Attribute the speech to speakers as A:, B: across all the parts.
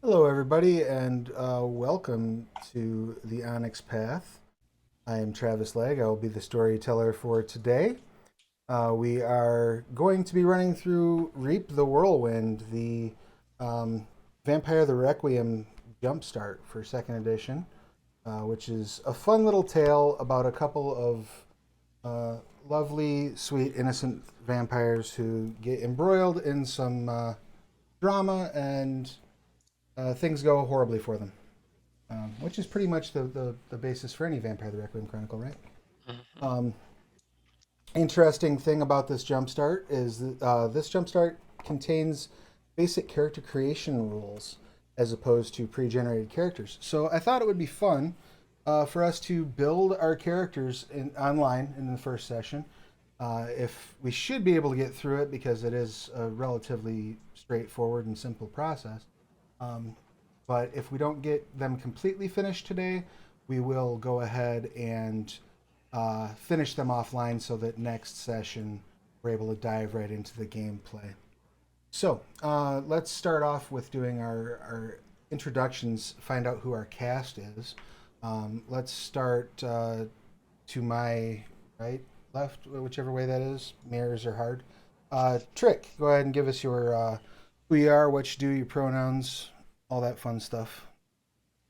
A: Hello, everybody, and welcome to the Onyx Path. I am Travis Legge. I will be the storyteller for today. We are going to be running through Reap the Whirlwind, the Vampire the Requiem Jumpstart for 2nd edition, which is a fun little tale about a couple of lovely, sweet, innocent vampires who get embroiled in some drama and things go horribly for them, which is pretty much the basis for any Vampire the Requiem Chronicle, right? Interesting thing about this Jumpstart is that this Jumpstart contains basic character creation rules as opposed to pre-generated characters. So I thought it would be fun for us to build our characters online in the first session. If we should be able to get through it because it is a relatively straightforward and simple process. But if we don't get them completely finished today, we will go ahead and finish them offline so that next session we're able to dive right into the gameplay. So let's start off with doing our introductions, find out who our cast is. Let's start to my right, left, whichever way that is. Mirrors are hard. Trick, go ahead and give us your who you are, what you do, your pronouns, all that fun stuff.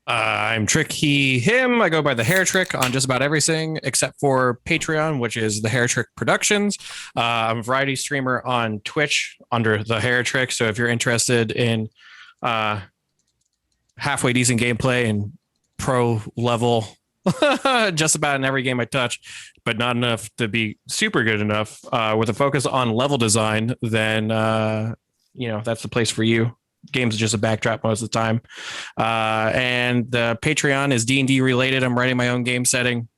B: I'm Trick, he, him. I go by the Hair Trick on just about everything except for Patreon, which is the Hair Trick Productions. I'm a variety streamer on Twitch under the Hair Trick. So if you're interested in halfway decent gameplay and pro level, just about in every game I touch, but not enough to be super good enough, with a focus on level design, then that's the place for you. Games are just a backdrop most of the time. And the Patreon is D&D related. I'm writing my own game setting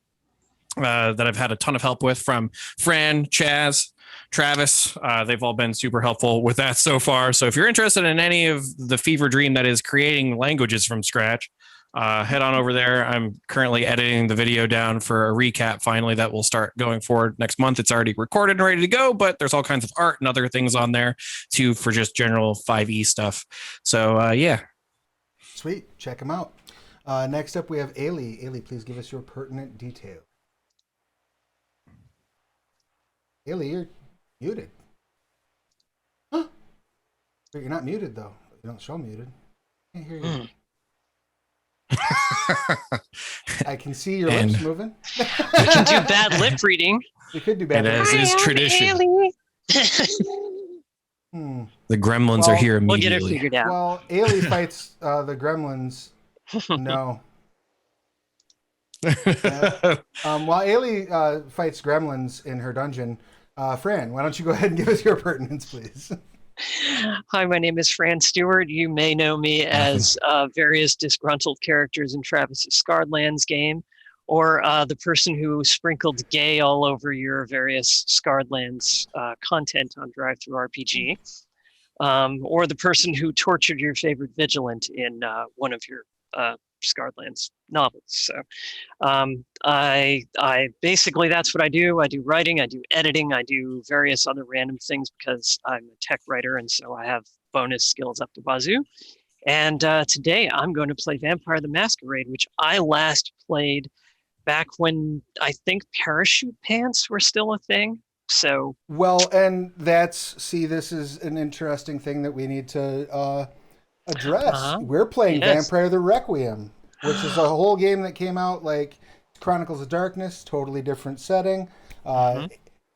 B: that I've had a ton of help with from Fran, Chaz, Travis. They've all been super helpful with that so far. So if you're interested in any of the fever dream that is creating languages from scratch, head on over there. I'm currently editing the video down for a recap finally that will start going forward next month. It's already recorded and ready to go, but there's all kinds of art and other things on there too for just general 5e stuff. So yeah.
A: Sweet, check them out. Next up we have Ailey. Ailey, please give us your pertinent detail. Ailey, you're muted. Huh? But you're not muted though. You don't show muted. I can't hear you. I can see your lips moving.
C: We can do bad lip reading.
A: We could do bad
B: lip reading. As is tradition. The gremlins are here immediately.
C: We'll get it figured out.
A: Well, Ailey fights the gremlins. No. While Ailey fights gremlins in her dungeon, Fran, why don't you go ahead and give us your pertinence, please?
C: Hi, my name is Fran Stewart. You may know me as various disgruntled characters in Travis's Scarred Lands game, or the person who sprinkled gay all over your various Scarred Lands content on Drive-Thru-RPG, or the person who tortured your favorite vigilant in one of your Scarred Lands novels. So I basically, that's what I do. I do writing, I do editing, I do various other random things because I'm a tech writer, and so I have bonus skills up the wazoo. And today I'm going to play Vampire the Masquerade, which I last played back when I think parachute pants were still a thing. So
A: well, and this is an interesting thing that we need to address. We're playing Vampire the Requiem, which is a whole game that came out like Chronicles of Darkness, totally different setting.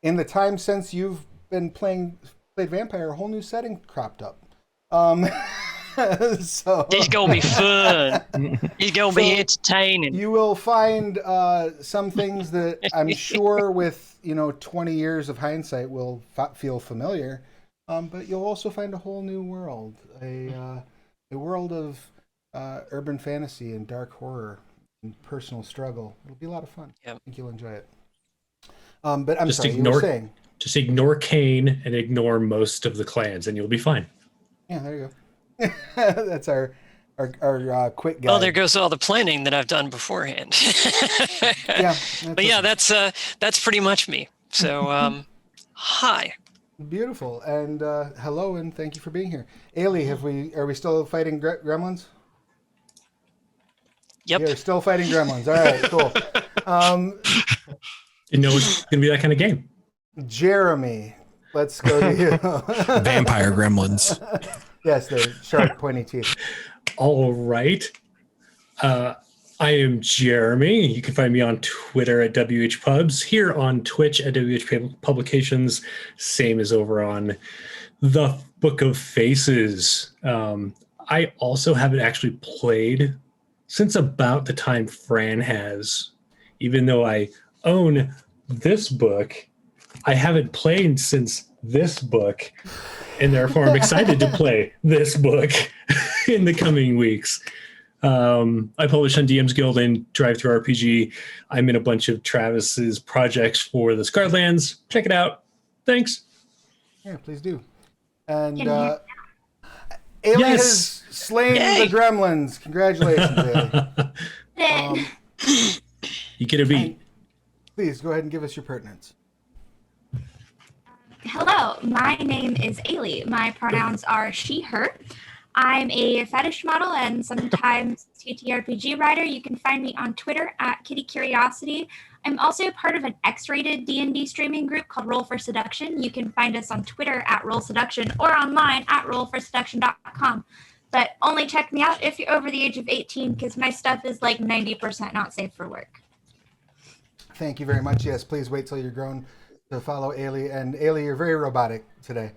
A: In the time since you've been played Vampire, a whole new setting cropped up. So
C: it's gonna be fun. It's gonna be entertaining.
A: You will find some things that I'm sure with 20 years of hindsight will feel familiar, but you'll also find a whole new world, a world of urban fantasy and dark horror and personal struggle. It'll be a lot of fun. Yep. I think you'll enjoy it. But I'm sorry, you were saying.
D: Just ignore Cain and ignore most of the clans, and you'll be fine.
A: Yeah, there you go. That's our quick guide.
C: Oh, there goes all the planning that I've done beforehand.
A: Yeah.
C: But yeah, that's pretty much me. So, hi.
A: Beautiful. And hello, and thank you for being here. Ailey, are we still fighting gremlins?
C: Yep.
A: You're still fighting gremlins. All right, cool.
D: You know it's gonna be that kind of game.
A: Jeremy, let's go to you.
B: Vampire gremlins.
A: Yes, the sharp, pointy teeth.
D: All right. I am Jeremy. You can find me on Twitter at WHPubs, here on Twitch at WH Publications, same as over on the Book of Faces. I also haven't actually played since about the time Fran has. Even though I own this book, I haven't played since this book, and therefore I'm excited to play this book in the coming weeks. I publish on DM's Guild and Drive Through RPG. I'm in a bunch of Travis's projects for the Scarlands. Check it out. Thanks.
A: Yeah, please do. And
E: Can
A: Ailey
D: Yes.
A: has slain
C: Yay.
A: the gremlins. Congratulations, Ailey.
D: You get a beat.
A: Please go ahead and give us your pertinence.
E: Hello, my name is Ailey. My pronouns are she, her. I'm a fetish model and sometimes TTRPG writer. You can find me on Twitter at Kitty Curiosity. I'm also part of an X-rated D&D streaming group called Roll for Seduction. You can find us on Twitter at Roll Seduction or online at rollforseduction.com. But only check me out if you're over the age of 18 because my stuff is like 90% not safe for work.
A: Thank you very much. Yes, please wait till you're grown to follow Ailey. And Ailey, you're very robotic today.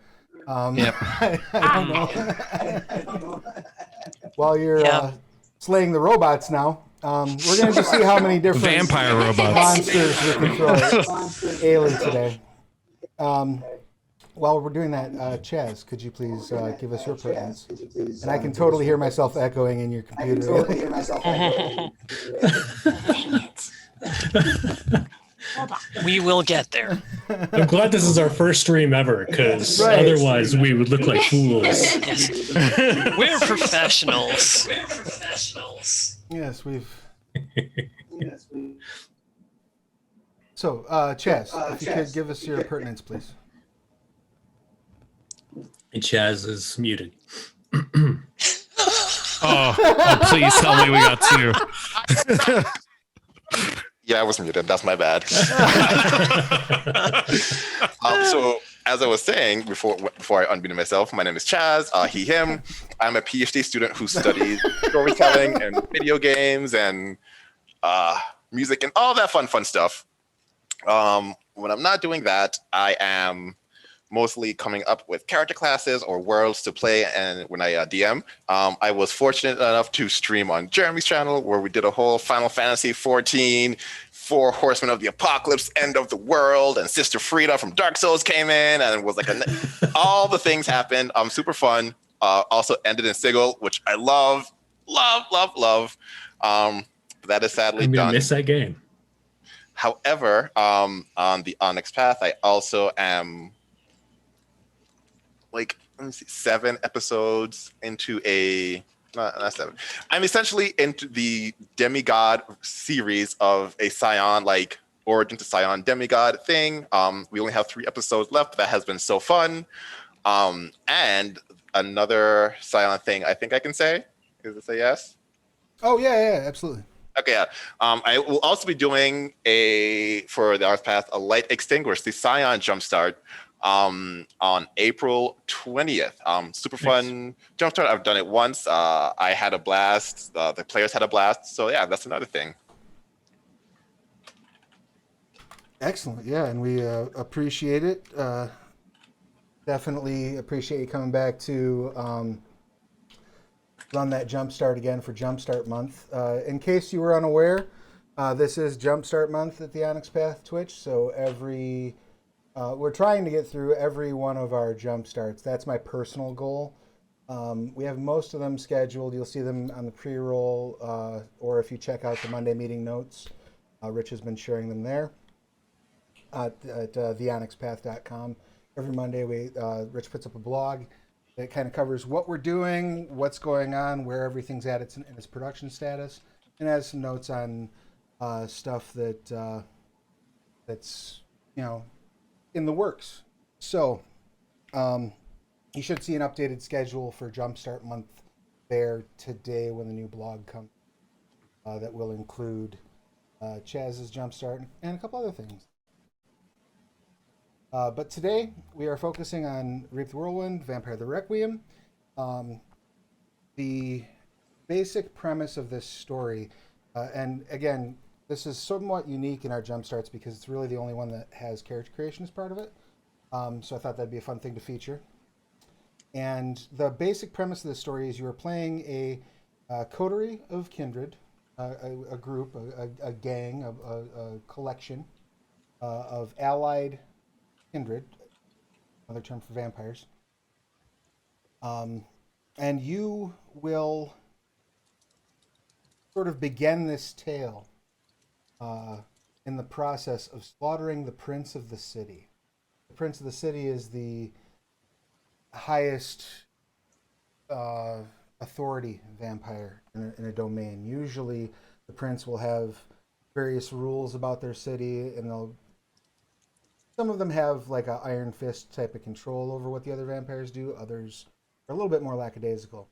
B: Yep.
A: I don't know. While you're
C: Yeah.
A: slaying the robots now, we're going to just see how many different
B: Vampire robots.
A: monsters we can throw at Ailey today. While we're doing that, Chaz, could you please give us your pertinence? And I can totally hear myself echoing in your computer.
E: Dang it. Hold on.
C: We will get there.
D: I'm glad this is our first stream ever, because
A: Right.
D: otherwise we would look like fools.
C: We're professionals.
A: Yes, we've. So, Chaz, if you could give us your pertinence, please.
D: And Chaz is muted.
B: Oh, please tell me we got two.
F: Yeah, I was muted. That's my bad. So, as I was saying before I unmuted myself, my name is Chaz. He, him. I'm a PhD student who studies storytelling and video games and music and all that fun stuff. When I'm not doing that, I am mostly coming up with character classes or worlds to play. And when I DM, I was fortunate enough to stream on Jeremy's channel where we did a whole Final Fantasy 14, Four Horsemen of the Apocalypse, End of the World, and Sister Frida from Dark Souls came in, and it was like all the things happened. Super fun. Also ended in Sigil, which I love. That is sadly
D: I'm gonna
F: done.
D: miss that game.
F: However, on the Onyx Path, I also am like, let me see, 7 episodes into not 7. I'm essentially into the demigod series of a Scion, like Origin to Scion demigod thing. We only have 3 episodes left, but that has been so fun. And another Scion thing I think I can say. Is this a yes?
A: Oh, yeah, absolutely.
F: Okay, yeah. I will also be doing for the Onyx Path, a light extinguish, the Scion Jumpstart, on April 20th. Super fun Jumpstart. I've done it once. I had a blast. The players had a blast. So yeah, that's another thing.
A: Excellent. Yeah, and we appreciate it. Definitely appreciate you coming back to run that Jumpstart again for Jumpstart Month. In case you were unaware, this is Jumpstart Month at the Onyx Path Twitch. So we're trying to get through every one of our Jumpstarts. That's my personal goal. We have most of them scheduled. You'll see them on the pre-roll, or if you check out the Monday meeting notes, Rich has been sharing them there at theonyxpath.com. Every Monday, Rich puts up a blog that kind of covers what we're doing, what's going on, where everything's at in its production status, and has some notes on stuff that's in the works. So You should see an updated schedule for Jumpstart month there today when the new blog comes. That will include Chaz's Jumpstart and a couple other things. But today we are focusing on Reap the Whirlwind, Vampire the Requiem. The basic premise of this story, and again, this is somewhat unique in our Jumpstarts because it's really the only one that has character creation as part of it. So I thought that'd be a fun thing to feature. And the basic premise of the story is you are playing a coterie of kindred, a group, a gang, a collection of allied kindred, another term for vampires. And you will sort of begin this tale in the process of slaughtering the prince of the city. The prince of the city is the highest authority vampire in a domain. Usually the prince will have various rules about their city, and some of them have like an iron fist type of control over what the other vampires do. Others are a little bit more lackadaisical.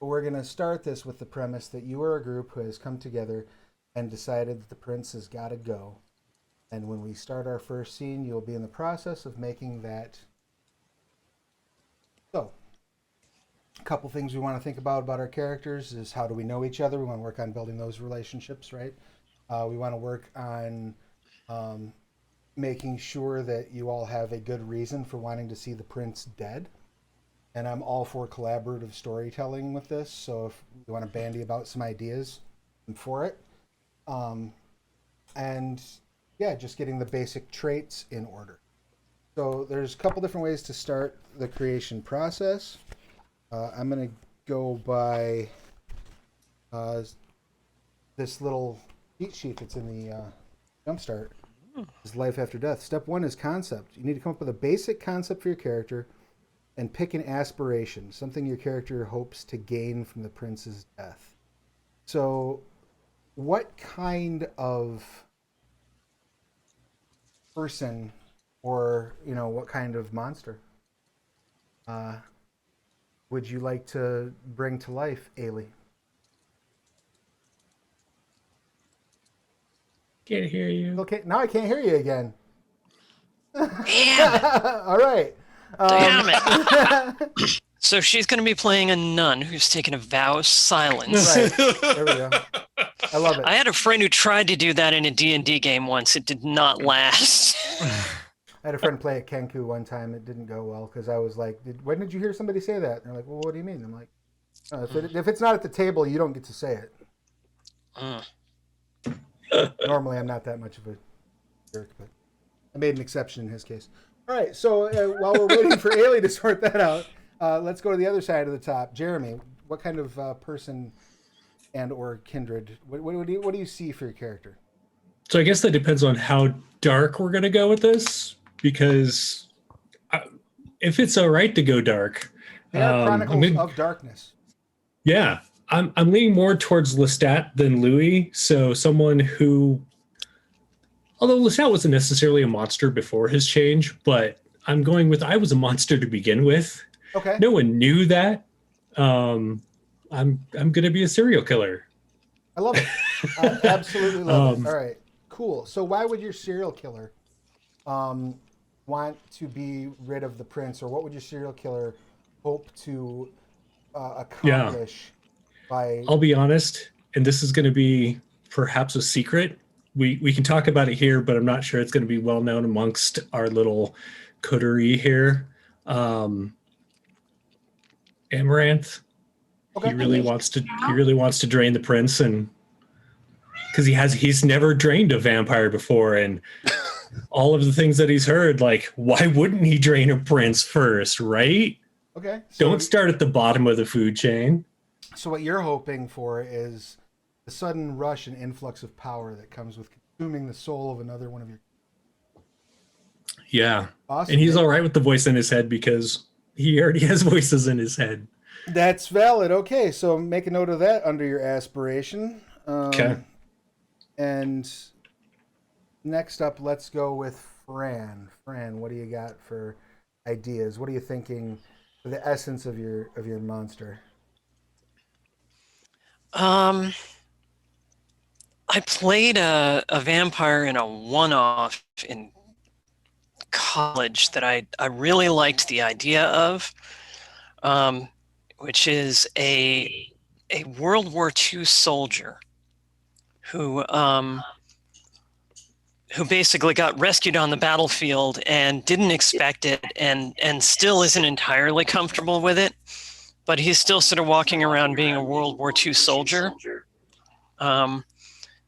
A: But we're going to start this with the premise that you are a group who has come together and decided that the prince has got to go. And when we start our first scene, you'll be in the process of making that. So, a couple things we want to think about our characters is how do we know each other? We want to work on building those relationships, right? We want to work on making sure that you all have a good reason for wanting to see the prince dead. And I'm all for collaborative storytelling with this. So if you want to bandy about some ideas, I'm for it. And yeah, just getting the basic traits in order. So there's a couple different ways to start the creation process. I'm going to go by this little cheat sheet that's in the Jumpstart. Is life after death. Step 1 is concept. You need to come up with a basic concept for your character and pick an aspiration, something your character hopes to gain from the prince's death. So what kind of person or, what kind of monster would you like to bring to life, Ailey?
D: Can't hear you.
A: Okay, now I can't hear you again.
C: Damn it.
A: All right.
C: Damn it. So she's going to be playing a nun who's taken a vow of silence.
A: Right. There we go. I love it.
C: I had a friend who tried to do that in a D&D game once. It did not last.
A: I had a friend play at Kenku one time. It didn't go well because I was like, when did you hear somebody say that? And they're like, well, what do you mean? I'm like, if it's not at the table, you don't get to say it. Normally, I'm not that much of a jerk, but I made an exception in his case. All right, so while we're waiting for Ailey to sort that out, let's go to the other side of the top. Jeremy, what kind of person and or kindred, what do you see for your character?
D: So I guess that depends on how dark we're going to go with this, because if it's all right to go dark.
A: They are Chronicles of Darkness.
D: Yeah, I'm leaning more towards Lestat than Louis, so someone who, although Lestat wasn't necessarily a monster before his change, but I'm going with I was a monster to begin with.
A: Okay.
D: No one knew that. I'm going to be a serial killer.
A: I love it. I absolutely love it. All right, cool. So why would your serial killer want to be rid of the prince, or what would your serial killer hope to accomplish by...
D: I'll be honest, and this is going to be perhaps a secret. We can talk about it here, but I'm not sure it's going to be well known amongst our little coterie here. Amaranth.
A: Okay.
D: He really wants to drain the prince, and because he's never drained a vampire before, and all of the things that he's heard, like, why wouldn't he drain a prince first, right?
A: Okay. So
D: don't start at the bottom of the food chain.
A: So what you're hoping for is the sudden rush and influx of power that comes with consuming the soul of another one of your...
D: Yeah.
A: Awesome.
D: And he's all right with the voice in his head because he already has voices in his head.
A: That's valid. Okay, so make a note of that under your aspiration.
D: Okay.
A: And next up, let's go with Fran. Fran, what do you got for ideas? What are you thinking for the essence of your monster?
C: I played a vampire in a one-off in college that I really liked the idea of, which is a World War II soldier who basically got rescued on the battlefield and didn't expect it, and still isn't entirely comfortable with it, but he's still sort of walking around being a World War II soldier.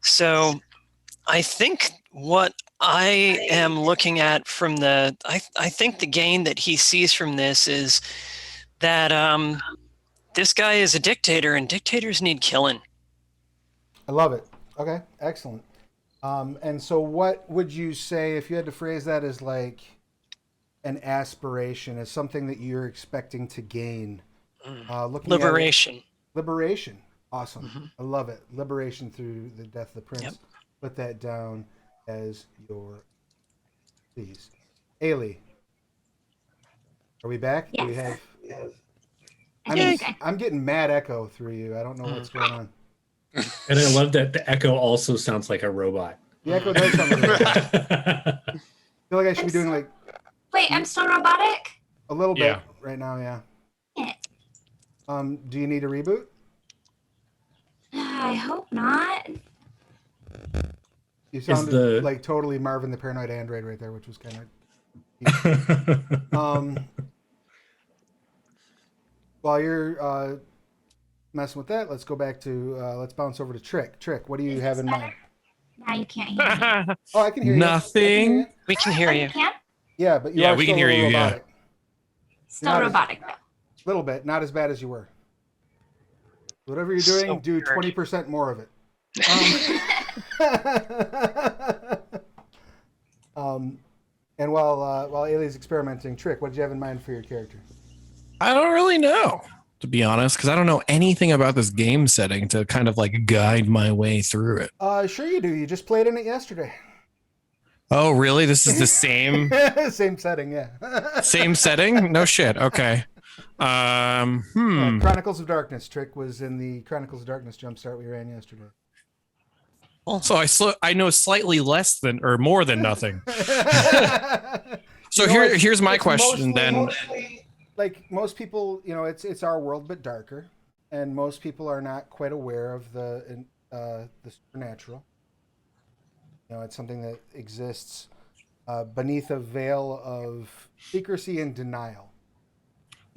C: So I think what I am looking at from I think the gain that he sees from this is that this guy is a dictator, and dictators need killing.
A: I love it. Okay, excellent. And so what would you say, if you had to phrase that as like an aspiration, as something that you're expecting to gain?
C: Liberation.
A: Liberation. Awesome. I love it. Liberation through the death of the prince. Yep. Put that down as your, please. Ailey, are we back?
E: Yes.
A: Do we have?
E: Yes.
A: I'm getting mad echo through you. I don't know what's going on.
D: And I love that the echo also sounds like a robot.
A: The echo does sound like a robot. I feel like I should be doing like.
E: Wait, I'm still robotic?
A: A little bit right now, yeah.
E: Yeah.
A: Do you need a reboot?
E: I hope not.
A: You sounded like totally Marvin the Paranoid Android right there, which was kind of. While you're messing with that, let's go back to let's bounce over to Trick. Trick, what do you have in mind?
E: Now you can't hear me.
A: Oh, I can hear you.
B: Nothing.
C: We can hear you.
E: You can?
A: Yeah, but you
B: Yeah,
A: are
B: we
A: still
B: can hear
A: a little
B: you, yeah.
A: robotic.
E: Still robotic, though.
A: A little bit, not as bad as you were. Whatever you're doing,
C: So
A: do
C: weird.
A: 20% more of it. And while Ailey's experimenting, Trick, what did you have in mind for your character?
B: I don't really know, to be honest, because I don't know anything about this game setting to kind of like guide my way through it.
A: Sure you do. You just played in it yesterday.
B: Oh, really? This is the same
A: Same setting, yeah.
B: same setting? No shit. Okay.
A: Yeah, Chronicles of Darkness. Trick was in the Chronicles of Darkness Jumpstart we ran yesterday.
B: So I know slightly less than or more than nothing. So here's my question then.
A: Like most people, it's our world but darker, and most people are not quite aware of the supernatural. It's something that exists beneath a veil of secrecy and denial.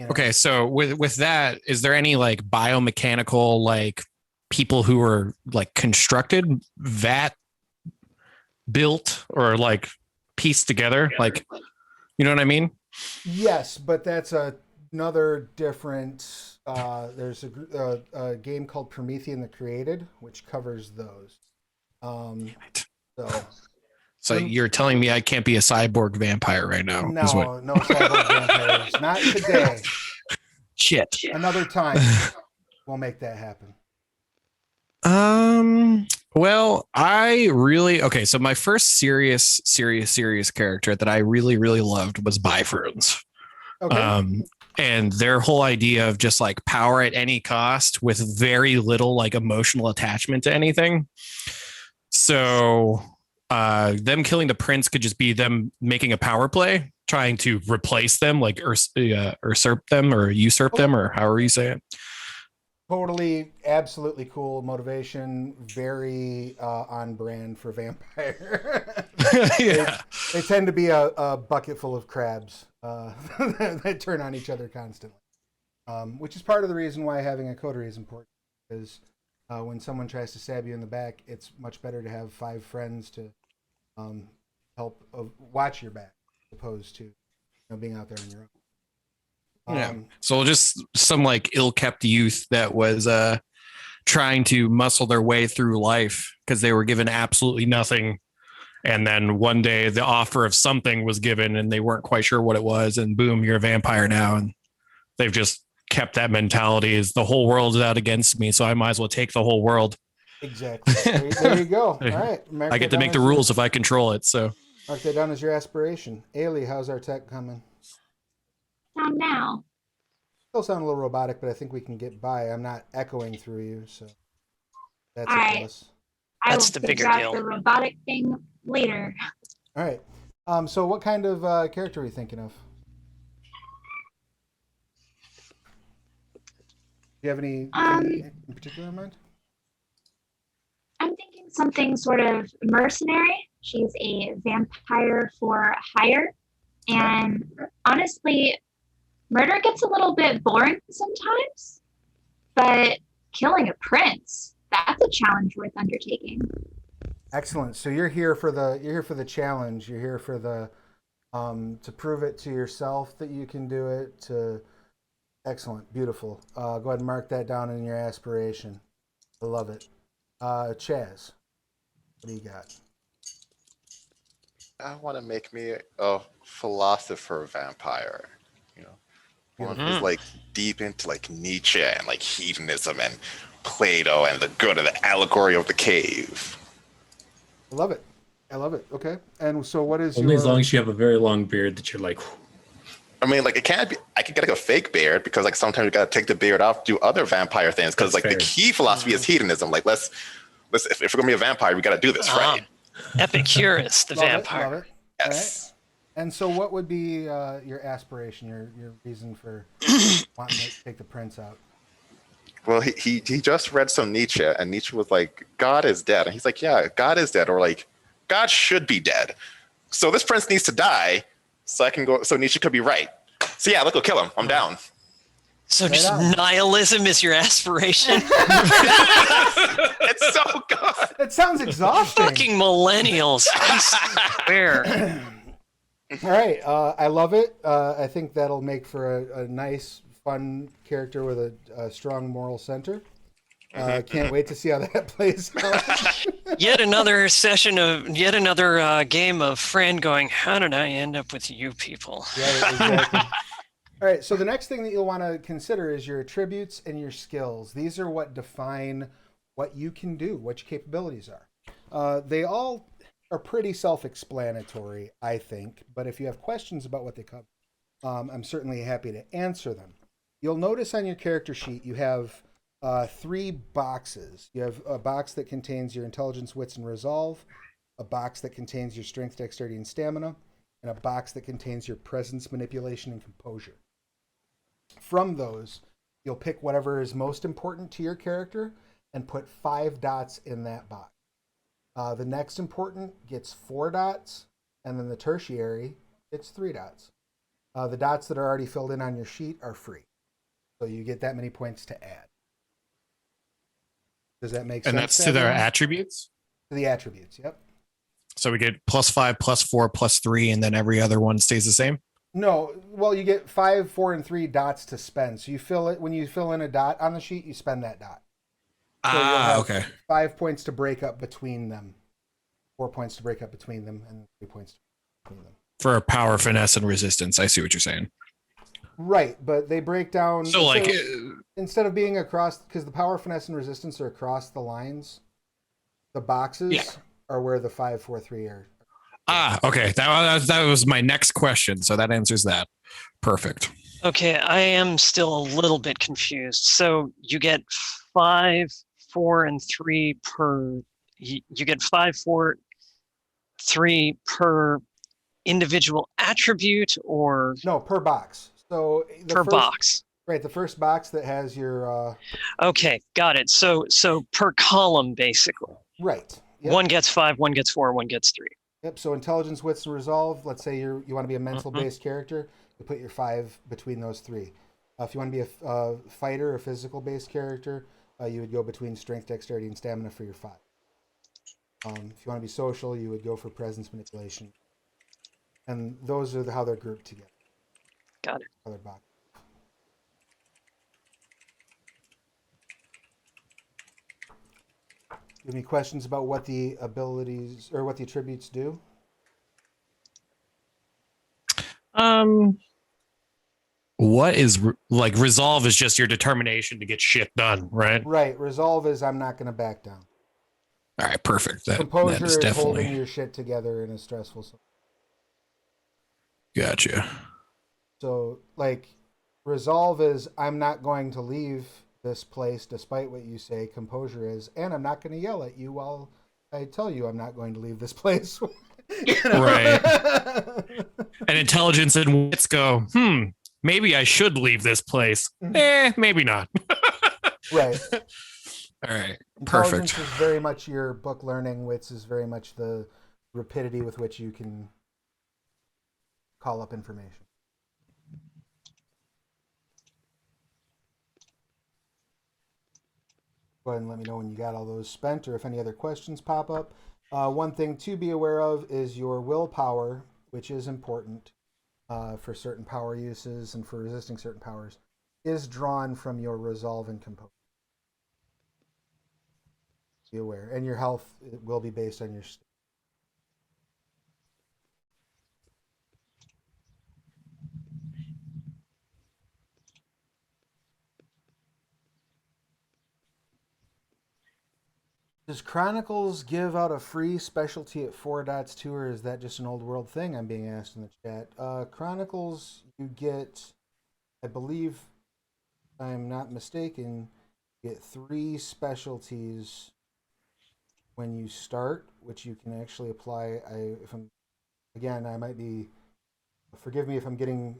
B: Okay, so with that, is there any like biomechanical like people who are like constructed, vat built, or like pieced together? Like, you know what I mean?
A: Yes, but that's another different. There's a game called Promethean the Created, which covers those.
B: So you're telling me I can't be a cyborg vampire right now?
A: No cyborg vampires. Not today.
B: Shit.
A: Another time, we'll make that happen.
B: Well, so my first serious character that I really, really loved was Bifurons.
A: Okay.
B: And their whole idea of just like power at any cost with very little like emotional attachment to anything. So them killing the prince could just be them making a power play, trying to replace them, like usurp them or usurp them, or however you say it.
A: Totally, absolutely cool motivation. Very on brand for vampire.
B: Yeah.
A: They tend to be a bucket full of crabs that turn on each other constantly, which is part of the reason why having a coterie is important. Because when someone tries to stab you in the back, it's much better to have 5 friends to help watch your back, as opposed to being out there on your own.
B: Yeah. So just some like ill-kept youth that was trying to muscle their way through life because they were given absolutely nothing. And then one day the offer of something was given and they weren't quite sure what it was. And boom, you're a vampire now. And they've just kept that mentality is the whole world is out against me. So I might as well take the whole world.
A: Exactly. There you go. All right.
B: I get to make the rules if I control it. So
A: mark that down as your aspiration. Ailey, how's our tech coming?
E: sound now?
A: Still sound a little robotic, but I think we can get by. I'm not echoing through you, so that's
E: All
A: a
E: right.
A: plus.
E: I
C: That's
E: will
C: the
E: figure
C: bigger
E: out
C: deal.
E: the robotic thing later.
A: All right. So what kind of character are you thinking of? Do you have any in particular in mind?
E: I'm thinking something sort of mercenary. She's a vampire for hire. And honestly, murder gets a little bit boring sometimes, but killing a prince, that's a challenge worth undertaking.
A: Excellent. So you're here for the challenge. You're here for the to prove it to yourself that you can do it. Excellent, beautiful. Go ahead and mark that down in your aspiration. I love it. Chaz, what do you got?
F: I want to make me a philosopher vampire. You know, one who's like deep into like Nietzsche and like hedonism and Plato and the good of the allegory of the cave.
A: I love it. I love it. Okay. And so what is
D: Only
A: your...
D: as long as you have a very long beard that you're like,
F: I mean, like it can't be. I could get like a fake beard because like sometimes you gotta take the beard off, do other vampire things because like
D: That's
F: the
D: fair.
F: key philosophy is hedonism. Like let's if we're gonna be a vampire, we gotta do this right.
C: Epicurus, the
A: Love
C: vampire.
A: it, love it.
F: Yes.
A: All right. And so what would be your aspiration, your reason for wanting to take the prince out?
F: Well, he just read some Nietzsche, and Nietzsche was like, God is dead. And he's like, yeah, God is dead. Or like, God should be dead. So this prince needs to die so I can go, so Nietzsche could be right. So yeah, let's go kill him. I'm down.
C: So
A: Right
C: just
A: on.
C: nihilism is your aspiration?
F: It's so good.
A: It sounds exhausting.
C: Fucking millennials. I swear.
A: All right. I love it. I think that'll make for a nice, fun character with a strong moral center. Can't wait to see how that plays out.
C: Yet another game of Fran going, how did I end up with you people?
A: Yeah, exactly. All right, so the next thing that you'll want to consider is your attributes and your skills. These are what define what you can do, what your capabilities are. They all are pretty self-explanatory, I think, but if you have questions about what they cover, I'm certainly happy to answer them. You'll notice on your character sheet you have 3 boxes. You have a box that contains your intelligence, wits, and resolve, a box that contains your strength, dexterity, and stamina, and a box that contains your presence, manipulation, and composure. From those, you'll pick whatever is most important to your character and put 5 dots in that box. The next important gets 4 dots, and then the tertiary gets 3 dots. The dots that are already filled in on your sheet are free. So you get that many points to add. Does that make sense?
B: And that's to their
A: everyone?
B: attributes.
A: To the attributes, yep.
B: So we get +5, +4, +3, and then every other one stays the same.
A: No, well, you get 5, 4, and 3 dots to spend. So you fill it when you fill in a dot on the sheet, you spend that dot. So you'll have
B: Okay.
A: 5 points to break up between them, 4 points to break up between them, and 3 points between them.
B: For power, finesse, and resistance. I see what you're saying.
A: Right, but they break down.
B: So like,
A: instead of being across, because the power, finesse, and resistance are across the lines, the boxes are where the 5, 4, 3 are.
B: Okay. That was my next question. So that answers that. Perfect.
C: Okay, I am still a little bit confused. So you get 5, 4, and 3 per. You get 5, 4, 3 per individual attribute, or
A: No, per box. So
C: per box.
A: Right, the first box that has your.
C: Okay, got it. So per column, basically.
A: Right. Yep.
C: One gets 5, one gets 4, one gets 3.
A: Yep. So intelligence, wits, and resolve. Let's say you want to be a mental-based character. You put your 5 between those 3. If you want to be a fighter, a physical-based character, you would go between strength, dexterity, and stamina for your 5. If you want to be social, you would go for presence, manipulation, and those are how they're grouped together.
C: Got it.
A: Other box. You have any questions about what the abilities or what the attributes do?
B: What is like resolve is just your determination to get shit done, right?
A: Right. Resolve is I'm not going to back down.
B: All right, perfect. That
A: Composure
B: is
A: is
B: definitely
A: holding your shit together in a stressful.
B: gotcha.
A: So, like, resolve is I'm not going to leave this place despite what you say. Composure is, and I'm not going to yell at you while I tell you I'm not going to leave this place. You know?
B: Right. And intelligence and wits go, maybe I should leave this place. Maybe not.
A: Right.
B: All right.
A: Intelligence
B: Perfect.
A: is very much your book learning. Wits is very much the rapidity with which you can call up information. Go ahead and let me know when you got all those spent or if any other questions pop up. One thing to be aware of is your willpower, which is important for certain power uses and for resisting certain powers, is drawn from your resolve and composure. Be aware. And your health will be based on your state. Does Chronicles give out a free specialty at 4 dots too, or is that just an old world thing? I'm being asked in the chat. Chronicles, you get, I believe, if I'm not mistaken, you get 3 specialties when you start, which you can actually apply. I might be, forgive me if I'm getting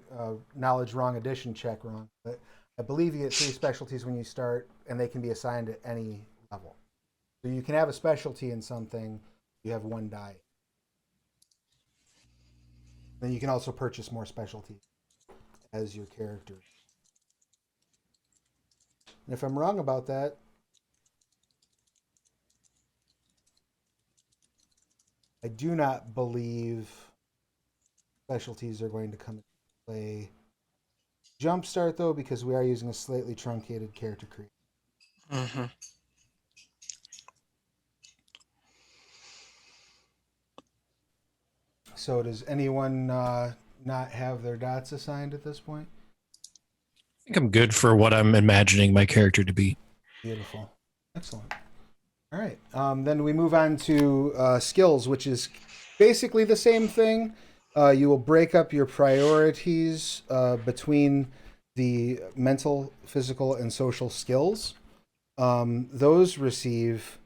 A: knowledge wrong, edition check wrong, but I believe you get 3 specialties when you start, and they can be assigned at any level. So you can have a specialty in something, you have 1 die. Then you can also purchase more specialties as your character. And if I'm wrong about that, I do not believe specialties are going to come into play. Jumpstart, though, because we are using a slightly truncated character creator.
C: Mm-hmm.
A: So does anyone not have their dots assigned at this point?
B: I think I'm good for what I'm imagining my character to be.
A: Beautiful. Excellent. All right. Then we move on to skills, which is basically the same thing. You will break up your priorities between the mental, physical, and social skills. Those receive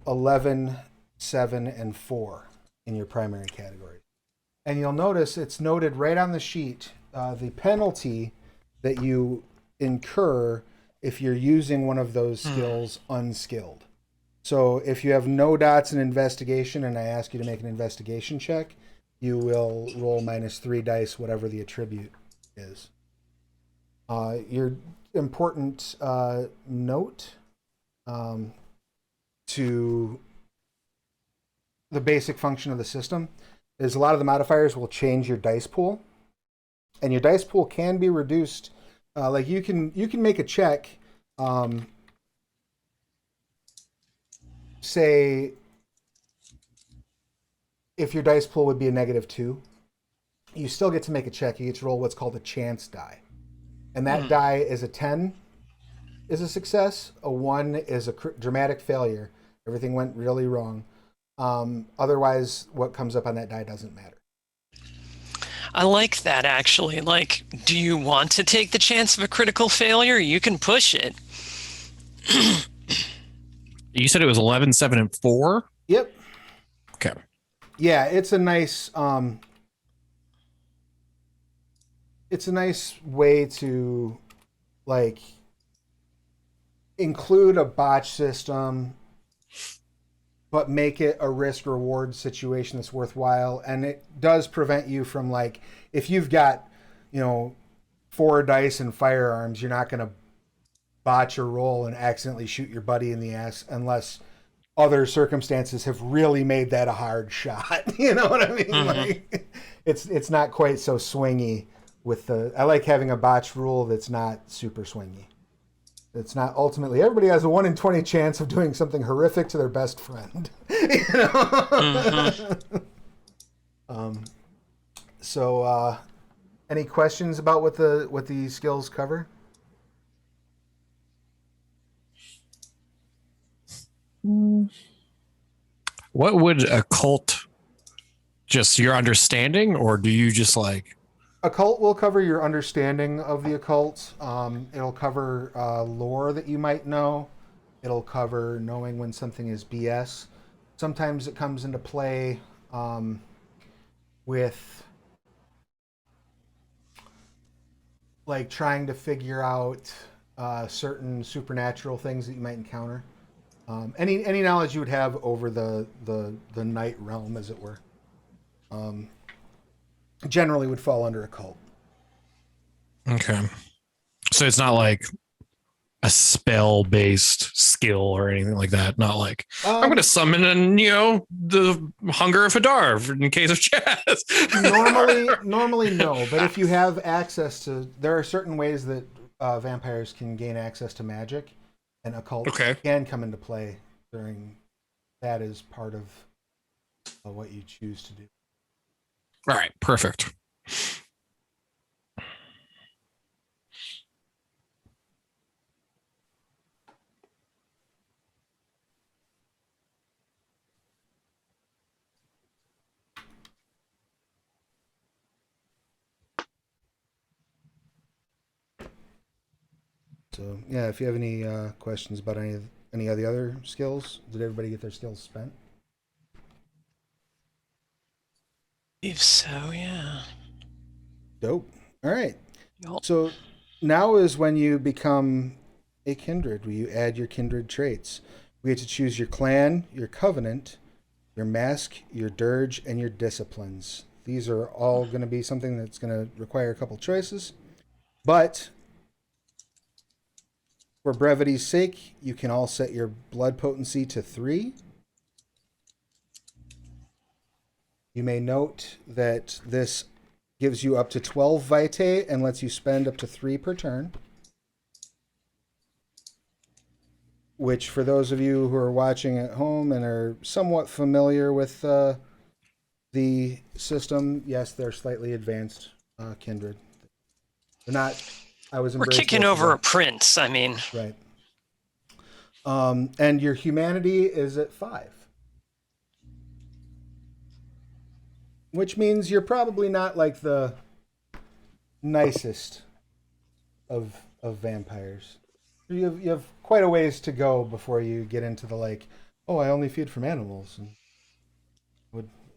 A: 11, 7, and 4 in your primary category. And you'll notice it's noted right on the sheet, the penalty that you incur if you're using one of those skills unskilled. So if you have no dots in investigation and I ask you to make an investigation check, you will roll -3 dice, whatever the attribute is. Your important note to the basic function of the system is a lot of the modifiers will change your dice pool, and your dice pool can be reduced. Like you can make a check. Say if your dice pool would be a -2, you still get to make a check. You get to roll what's called a chance die, and that die is a 10 is a success. A 1 is a dramatic failure. Everything went really wrong. Otherwise, what comes up on that die doesn't matter.
C: I like that, actually. Like, do you want to take the chance of a critical failure? You can push it.
B: You said it was 11, 7, and 4?
A: Yep.
B: Okay.
A: Yeah, it's a nice way to like include a botch system but make it a risk reward situation that's worthwhile. And it does prevent you from, like, if you've got, 4 dice and firearms, you're not going to botch a roll and accidentally shoot your buddy in the ass unless other circumstances have really made that a hard shot. You know what I mean? Like, it's not quite so swingy with I like having a botch rule that's not super swingy. It's not ultimately, everybody has a 1 in 20 chance of doing something horrific to their best friend. So any questions about what the skills cover?
B: What would a cult, just your understanding, or do you just like
A: Occult will cover your understanding of the occult. It'll cover lore that you might know. It'll cover knowing when something is BS. Sometimes it comes into play with like trying to figure out certain supernatural things that you might encounter. Any knowledge you would have over the night realm, as it were, generally would fall under occult.
B: Okay. So it's not like a spell-based skill or anything like that. Not like I'm going to summon the Hunger of Hadar in case of Chaz.
A: normally no, but if you have access to, there are certain ways that vampires can gain access to magic, and occult can come into play during that as part of what you choose to do.
B: All right, perfect.
A: So yeah, if you have any questions about any of the other skills, did everybody get their skills spent?
C: If so, yeah.
A: Dope. All right.
C: Yup.
A: So now is when you become a kindred, where you add your kindred traits. We get to choose your clan, your covenant, your mask, your dirge, and your disciplines. These are all going to be something that's going to require a couple choices. But for brevity's sake, you can all set your blood potency to 3. You may note that this gives you up to 12 vitae and lets you spend up to 3 per turn. Which, for those of you who are watching at home and are somewhat familiar with the system, yes, they're slightly advanced kindred. They're not.
C: We're kicking over a prince. I mean,
A: right. And your humanity is at 5. Which means you're probably not like the nicest of vampires. You have quite a ways to go before you get into the like, oh, I only feed from animals, and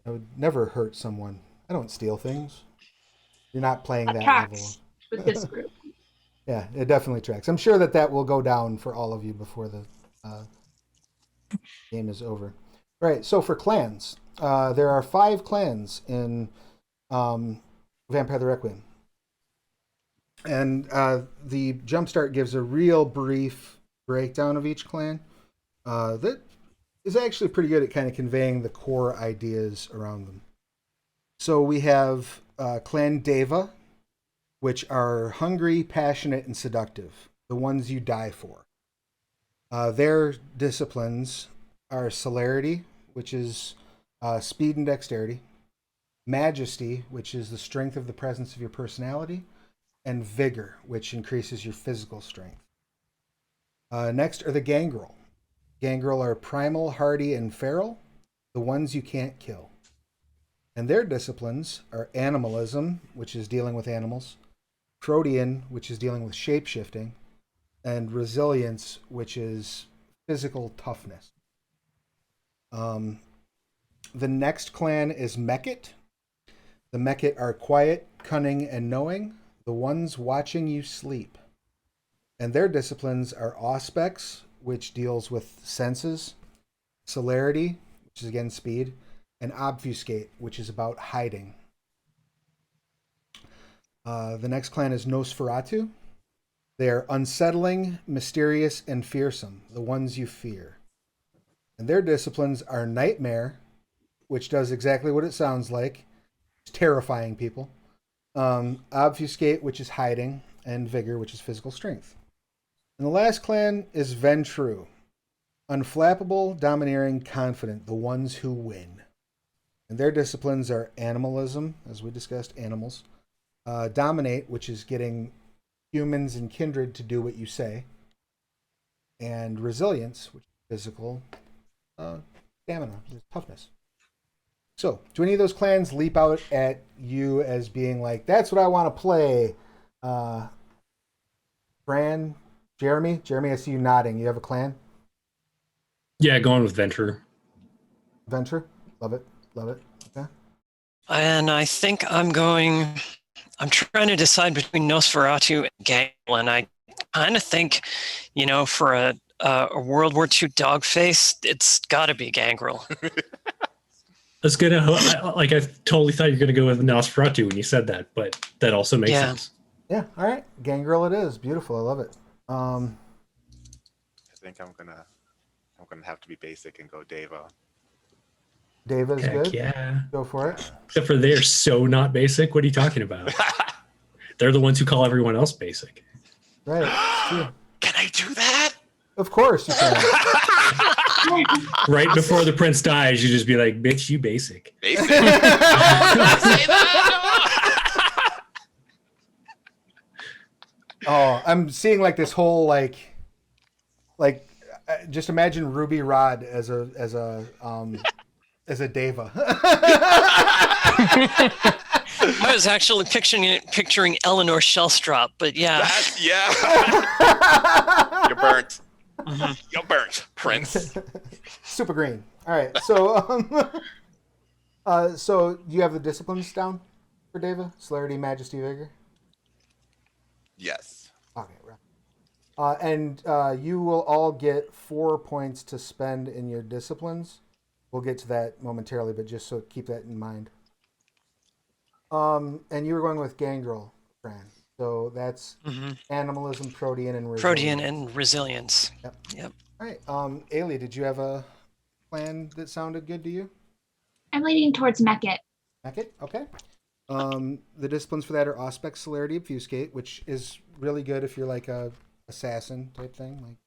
A: I would never hurt someone. I don't steal things. You're not playing that level
G: with this group.
A: Yeah, it definitely tracks. I'm sure that will go down for all of you before the game is over. All right, so for clans, there are 5 clans in Vampire the Requiem. And the Jumpstart gives a real brief breakdown of each clan that is actually pretty good at kind of conveying the core ideas around them. So we have Clan Deva, which are hungry, passionate, and seductive, the ones you die for. Their disciplines are celerity, which is speed and dexterity, majesty, which is the strength of the presence of your personality, and vigor, which increases your physical strength. Next are the gangrel. Gangrel are primal, hardy, and feral, the ones you can't kill. And their disciplines are animalism, which is dealing with animals, protean, which is dealing with shape-shifting, and resilience, which is physical toughness. The next clan is Mekit. The Mekit are quiet, cunning, and knowing, the ones watching you sleep. And their disciplines are Auspex, which deals with senses, celerity, which is again speed, and obfuscate, which is about hiding. The next clan is Nosferatu. They are unsettling, mysterious, and fearsome, the ones you fear. And their disciplines are Nightmare, which does exactly what it sounds like. It's terrifying people. Obfuscate, which is hiding, and Vigor, which is physical strength. And the last clan is Ventru. Unflappable, domineering, confident, the ones who win. And their disciplines are Animalism, as we discussed, animals. Dominate, which is getting humans and kindred to do what you say. And Resilience, which is physical stamina, toughness. So, do any of those clans leap out at you as being like, that's what I want to play? Fran, Jeremy? Jeremy, I see you nodding. You have a clan?
D: Yeah, going with Venture.
A: Venture? Love it. Love it. Okay.
C: And I think I'm trying to decide between Nosferatu and Gangrel, and I kind of think, for a World War II dog face, it's got to be Gangrel.
D: I totally thought you were gonna go with Nosferatu when you said that, but that also makes sense.
A: Yeah. All right. Gangrel it is. Beautiful. I love it.
F: I think I'm gonna have to be basic and go Deva.
A: Deva's
D: Heck
A: good.
D: yeah.
A: Go for it.
D: Except for they're so not basic. What are you talking about? They're the ones who call everyone else basic.
A: Right.
F: Can I do that?
A: Of course you can.
D: Right before the prince dies, you just be like, bitch, you basic.
F: Basic. Say that.
A: Oh, I'm seeing like this whole like just imagine Ruby Rod as a Deva.
C: I was actually picturing Eleanor Shellstrop, but yeah.
F: Yeah. You're burnt. Mm-hmm. You're burnt, Prince.
A: Super green. All right. So so do you have the disciplines down for Deva? Celerity, Majesty, Vigor?
F: Yes.
A: Okay, right. And you will all get 4 points to spend in your disciplines. We'll get to that momentarily, but just so keep that in mind. And you were going with Gangrel, Fran. So that's animalism, protean, and resilience.
C: Protean and resilience. Yep.
A: All right. Ailey, did you have a plan that sounded good to you?
E: I'm leaning towards Mekit.
A: Mekit? Okay. The disciplines for that are Auspex, Celerity, Obfuscate, which is really good if you're like a assassin type thing.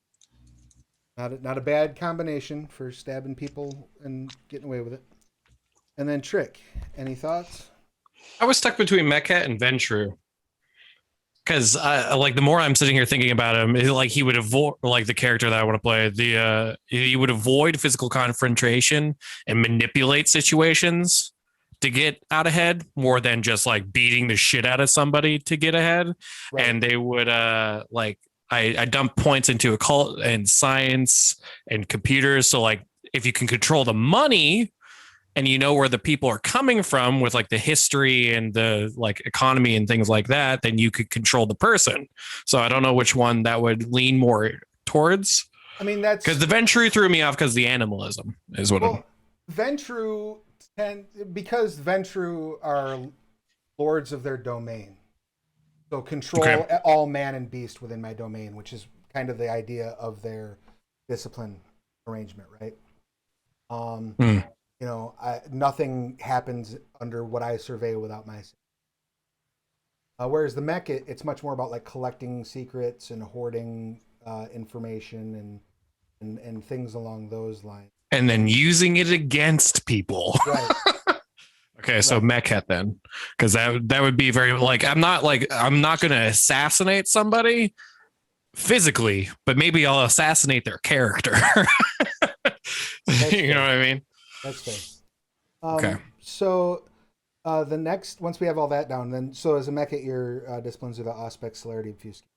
A: Like not a bad combination for stabbing people and getting away with it. And then Trick. Any thoughts?
B: I was stuck between Mekhet and Ventru. Because the more I'm sitting here thinking about him, he would avoid the character that I want to play. He would avoid physical confrontation and manipulate situations to get out ahead more than just like beating the shit out of somebody to get ahead. Right. And they would I dump points into occult and science and computers. So like if you can control the money and you know where the people are coming from with like the history and the like economy and things like that, then you could control the person. So I don't know which one that would lean more towards.
A: I mean, that's
B: because the Ventru threw me off because the animalism is what
A: Ventru because Ventru are lords of their domain. So control all man and beast within my domain, which is kind of the idea of their discipline arrangement, right? You know, nothing happens under what I survey without my. Whereas the Mekhet, it's much more about like collecting secrets and hoarding information and things along those lines.
B: And then using it against people.
A: Right.
B: Okay, so Mekhet then, because that would be very like I'm not going to assassinate somebody physically, but maybe I'll assassinate their character. You know what I mean?
A: That's fair.
B: Okay.
A: So the next, once we have all that down, then so as a Mekhet, your disciplines are the Auspex, Celerity, Obfuscate.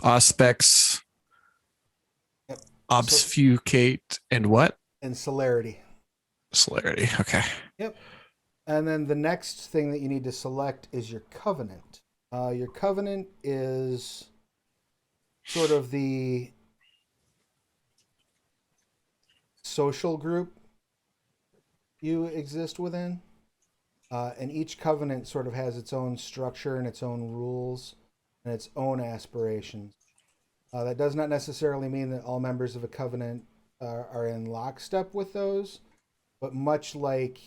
B: Auspex,
A: yep.
B: Obfuscate, and what?
A: And Celerity.
B: Celerity. Okay.
A: Yep. And then the next thing that you need to select is your Covenant. Your Covenant is sort of the social group you exist within. And each Covenant sort of has its own structure and its own rules and its own aspirations. That does not necessarily mean that all members of a Covenant are in lockstep with those. But much like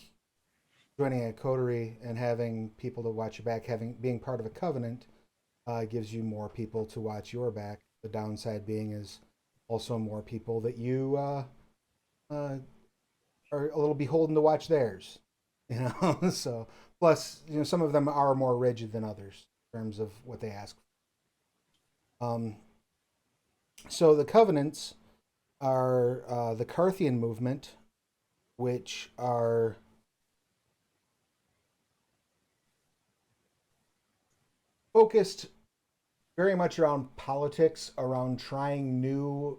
A: joining a coterie and having people to watch your back, being part of a covenant gives you more people to watch your back. The downside being is also more people that you are a little beholden to watch theirs. You know, so plus some of them are more rigid than others in terms of what they ask. So the covenants are the Carthian movement. which are focused very much around politics, around trying new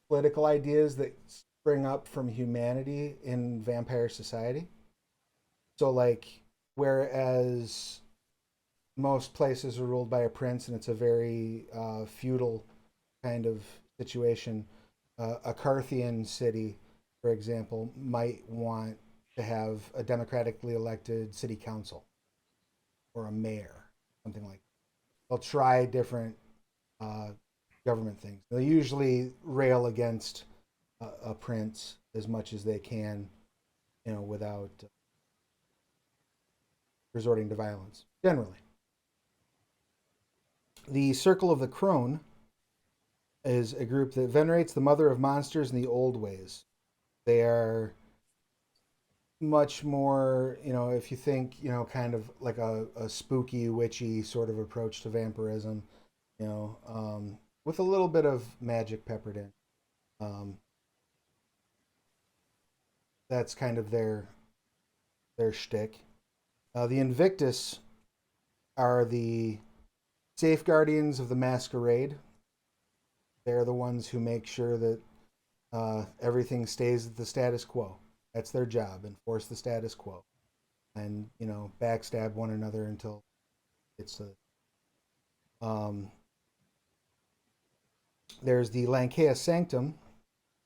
A: political ideas that spring up from humanity in vampire society. So, like, whereas most places are ruled by a prince and it's a very feudal kind of situation, a Carthian city, for example, might want to have a democratically elected city council or a mayor, something like that. They'll try different government things. They usually rail against a prince as much as they can, without resorting to violence, generally. The Circle of the Crone is a group that venerates the mother of monsters in the old ways. They are much more, if you think, kind of like a spooky, witchy sort of approach to vampirism, with a little bit of magic peppered in. That's kind of their shtick. The Invictus are the safeguardians of the masquerade. They're the ones who make sure that everything stays at the status quo. That's their job, enforce the status quo. And, backstab one another until it's there's the Lankea Sanctum,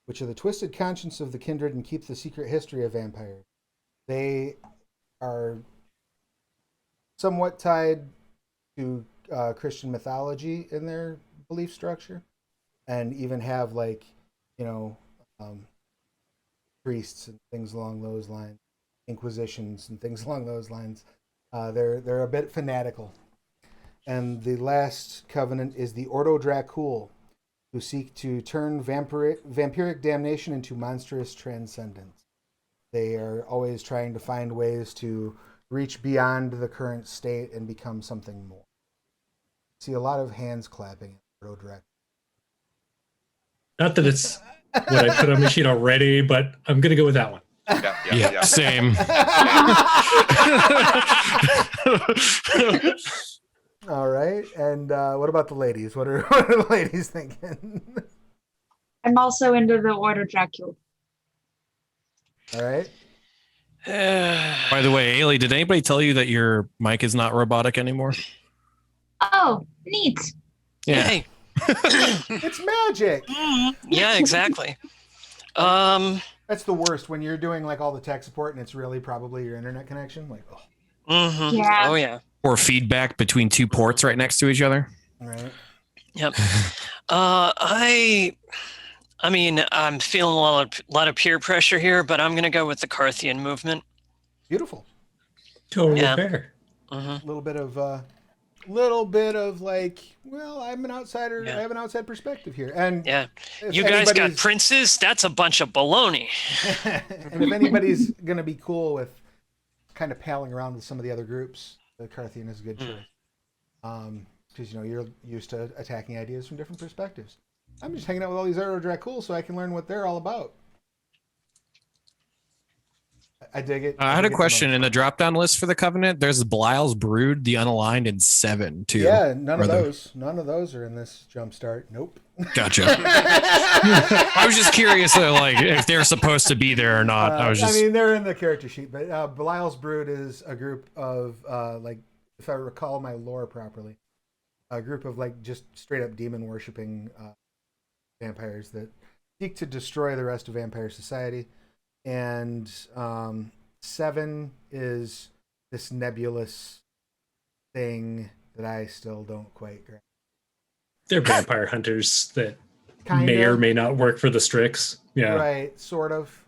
A: which are the twisted conscience of the kindred and keep the secret history of vampires. They are somewhat tied to Christian mythology in their belief structure, and even have priests and things along those lines, inquisitions and things along those lines. They're a bit fanatical. And the last covenant is the Ordo Dracul, who seek to turn vampiric damnation into monstrous transcendence. They are always trying to find ways to reach beyond the current state and become something more. See a lot of hands clapping in Ordo Dracul. Not
D: that it's what I put on my sheet already, but I'm going to go with that one.
F: Yeah.
B: Same.
A: All right. And what about the ladies? What are the ladies thinking?
G: I'm also into the Order Dracula.
A: All right.
B: By the way, Ailey, did anybody tell you that your mic is not robotic anymore?
G: Oh, neat.
B: Yeah.
C: Hey.
A: It's magic.
C: Yeah, exactly.
A: That's the worst when you're doing like all the tech support and it's really probably your internet connection. Like,
G: Yeah.
C: Oh yeah.
B: Or feedback between two ports right next to each other.
A: Right.
C: Yep. I mean, I'm feeling a lot of peer pressure here, but I'm gonna go with the Carthian movement.
A: Beautiful.
D: Totally
C: Yeah.
D: fair.
A: A little bit of like, well, I'm an outsider.
C: Yeah.
A: I have an outside perspective here. And
C: Yeah.
A: if
C: You guys got
A: anybody's-
C: princes? That's a bunch of baloney.
A: and if anybody's going to be cool with kind of palling around with some of the other groups, the Carthian is a good choice. Because, you're used to attacking ideas from different perspectives. I'm just hanging out with all these Ordo Dracul so I can learn what they're all about. I dig it.
B: I had a question in the drop-down list for the Covenant. There's Belial's Brood, the Unaligned, and 7 too.
A: Yeah, none of those are in this Jumpstart. Nope.
B: Gotcha. I was just curious, like, if they're supposed to be there or not. I mean,
A: they're in the character sheet, but Belial's Brood is a group of, like, if I recall my lore properly, a group of, like, just straight-up demon-worshipping vampires that seek to destroy the rest of vampire society. And 7 is this nebulous thing that I still don't quite grasp.
D: They're vampire hunters that
A: Kind
D: may or
A: of.
D: may not work for the Strix. Yeah.
A: Right, sort of.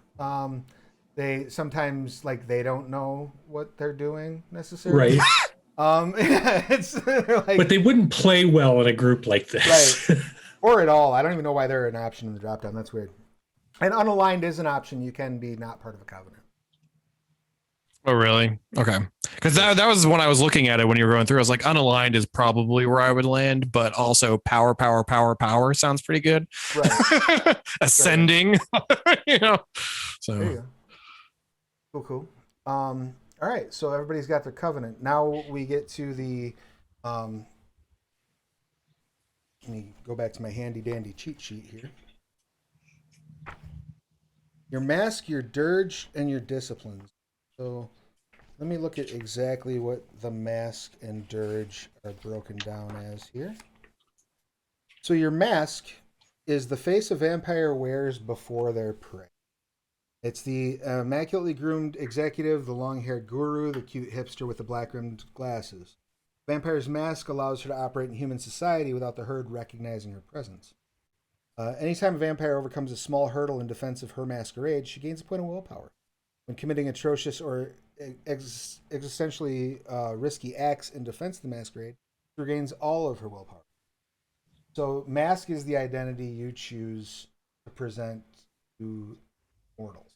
A: They sometimes, like, they don't know what they're doing necessarily.
D: Right.
A: It's like,
D: But they wouldn't play well in a group like this.
A: Right. Or at all. I don't even know why they're an option in the drop down. That's weird. And unaligned is an option. You can be not part of a covenant.
B: oh, really? Okay. Because that was when I was looking at it when you were going through. I was like, unaligned is probably where I would land, but also power sounds pretty good.
A: Right.
B: Ascending, So
A: There you go. Cool. All right, so everybody's got their covenant. Now we get to the. Let me go back to my handy dandy cheat sheet here. Your mask, your dirge, and your disciplines. So let me look at exactly what the mask and dirge are broken down as here. So your mask is the face a vampire wears before their prey. It's the immaculately groomed executive, the long-haired guru, the cute hipster with the black-rimmed glasses. Vampire's mask allows her to operate in human society without the herd recognizing her presence. Anytime a vampire overcomes a small hurdle in defense of her masquerade, she gains a point of willpower. When committing atrocious or existentially risky acts in defense of the masquerade, she regains all of her willpower. So mask is the identity you choose to present to mortals.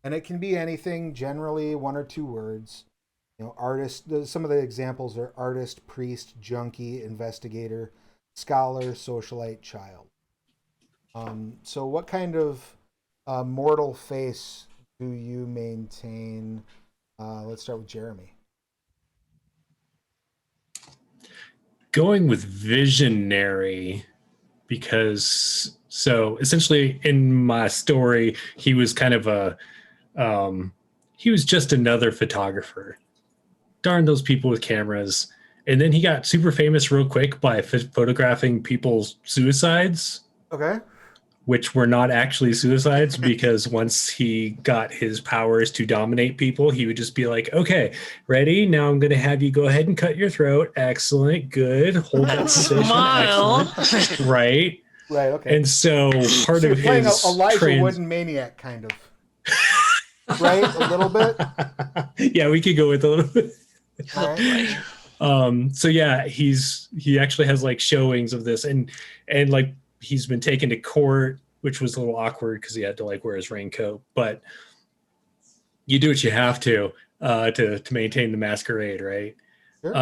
A: And it can be anything, generally 1 or 2 words. Artist, some of the examples are artist, priest, junkie, investigator, scholar, socialite, child. So what kind of mortal face do you maintain? Let's start with Jeremy.
D: Going with visionary, because so essentially in my story, he was kind of he was just another photographer. Darn those people with cameras. And then he got super famous real quick by photographing people's suicides.
A: Okay.
D: Which were not actually suicides, because once he got his powers to dominate people, he would just be like, okay, ready? Now I'm going to have you go ahead and cut your throat. Excellent. Good. Hold that position.
C: Smile.
D: Excellent. Right.
A: Right. Okay.
D: And so part
A: so
D: of
A: you're playing
D: his
A: Elijah Wooden Maniac, kind of. Right? A little bit?
D: Yeah, we could go with a little bit.
A: All right.
D: So yeah, he actually has like showings of this, and like he's been taken to court, which was a little awkward because he had to like wear his raincoat, but you do what you have to maintain the masquerade, right?
A: Sure.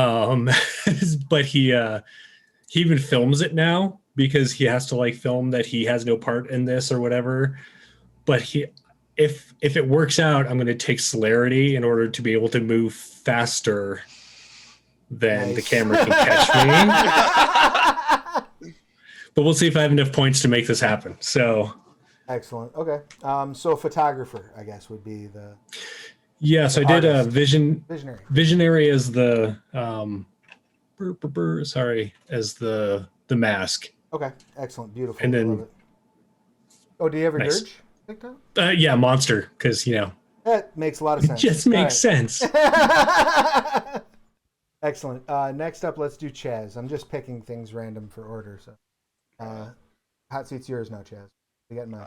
D: But he even films it now because he has to like film that he has no part in this or whatever. But if it works out, I'm going to take celerity in order to be able to move faster than the camera can catch me. But we'll see if I have enough points to make this happen. So
A: excellent. Okay. So photographer, I guess, would be the.
D: Yeah. So I did a visionary. Visionary as the as the mask.
A: Okay. Excellent. Beautiful.
D: And then.
A: Love it. Oh, do you have a
D: Nice.
A: dirge? TikTok?
D: Yeah, monster, because
A: that makes a lot of
D: it
A: sense.
D: just makes sense.
A: Excellent. Next up, let's do Chaz. I'm just picking things random for order. So, hot seat's yours now, Chaz. We got mine.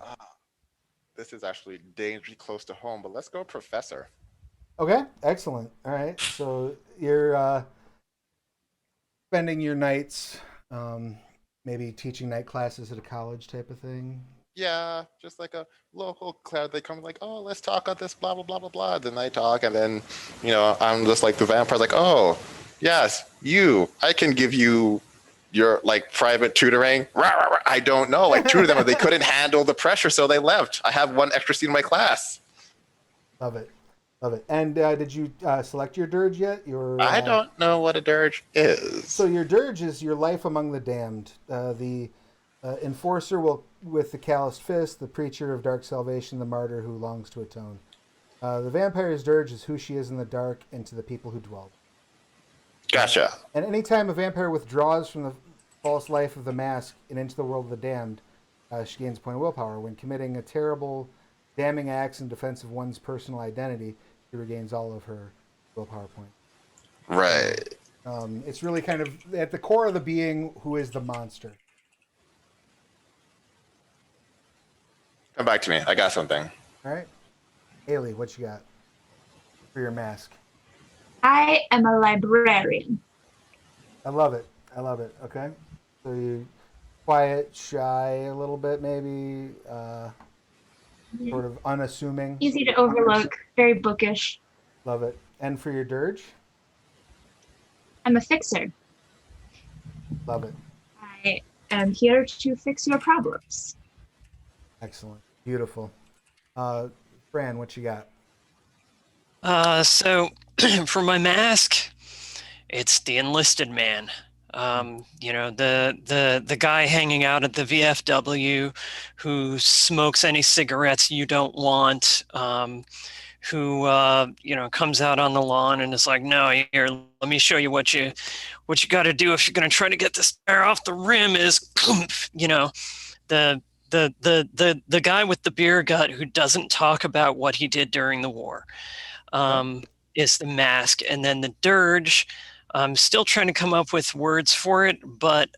F: This is actually dangerously close to home, but let's go professor.
A: Okay. Excellent. All right. So you're spending your nights, maybe teaching night classes at a college type of thing.
F: Yeah, just like a local crowd. They come like, oh, let's talk on this, blah, blah, blah, blah, blah. Then I talk, and then, I'm just like the vampire, like, oh, yes, I can give you your, like, private tutoring. Rah, rah, rah. I don't know. I tutored them, and they couldn't handle the pressure, so they left. I have one extra seat in my class.
A: Love it. Love it. And did you select your dirge yet?
F: I don't know what a dirge is.
A: So your dirge is your life among the damned. The enforcer with the calloused fist, the preacher of dark salvation, the martyr who longs to atone. The vampire's dirge is who she is in the dark and to the people who dwell.
F: Gotcha.
A: And anytime a vampire withdraws from the false life of the mask and into the world of the damned, she gains a point of willpower. When committing a terrible, damning acts in defense of one's personal identity, she regains all of her willpower points.
F: Right.
A: It's really kind of at the core of the being who is the monster.
F: Come back to me. I got something.
A: All right. Haley, what you got for your mask?
G: I am a librarian.
A: I love it. Okay. So you quiet, shy a little bit, maybe, sort of unassuming.
G: Easy to overlook, very bookish.
A: Love it. And for your dirge?
G: I'm a fixer.
A: Love it.
G: I am here to fix your problems.
A: Excellent. Beautiful. Fran, what you got?
C: So for my mask, it's the enlisted man. The guy hanging out at the VFW who smokes any cigarettes you don't want, who comes out on the lawn and is like, no, here, let me show you what you got to do if you're going to try to get this tire off the rim is, the guy with the beer gut who doesn't talk about what he did during the war, is the mask. And then the dirge, I'm still trying to come up with words for it, but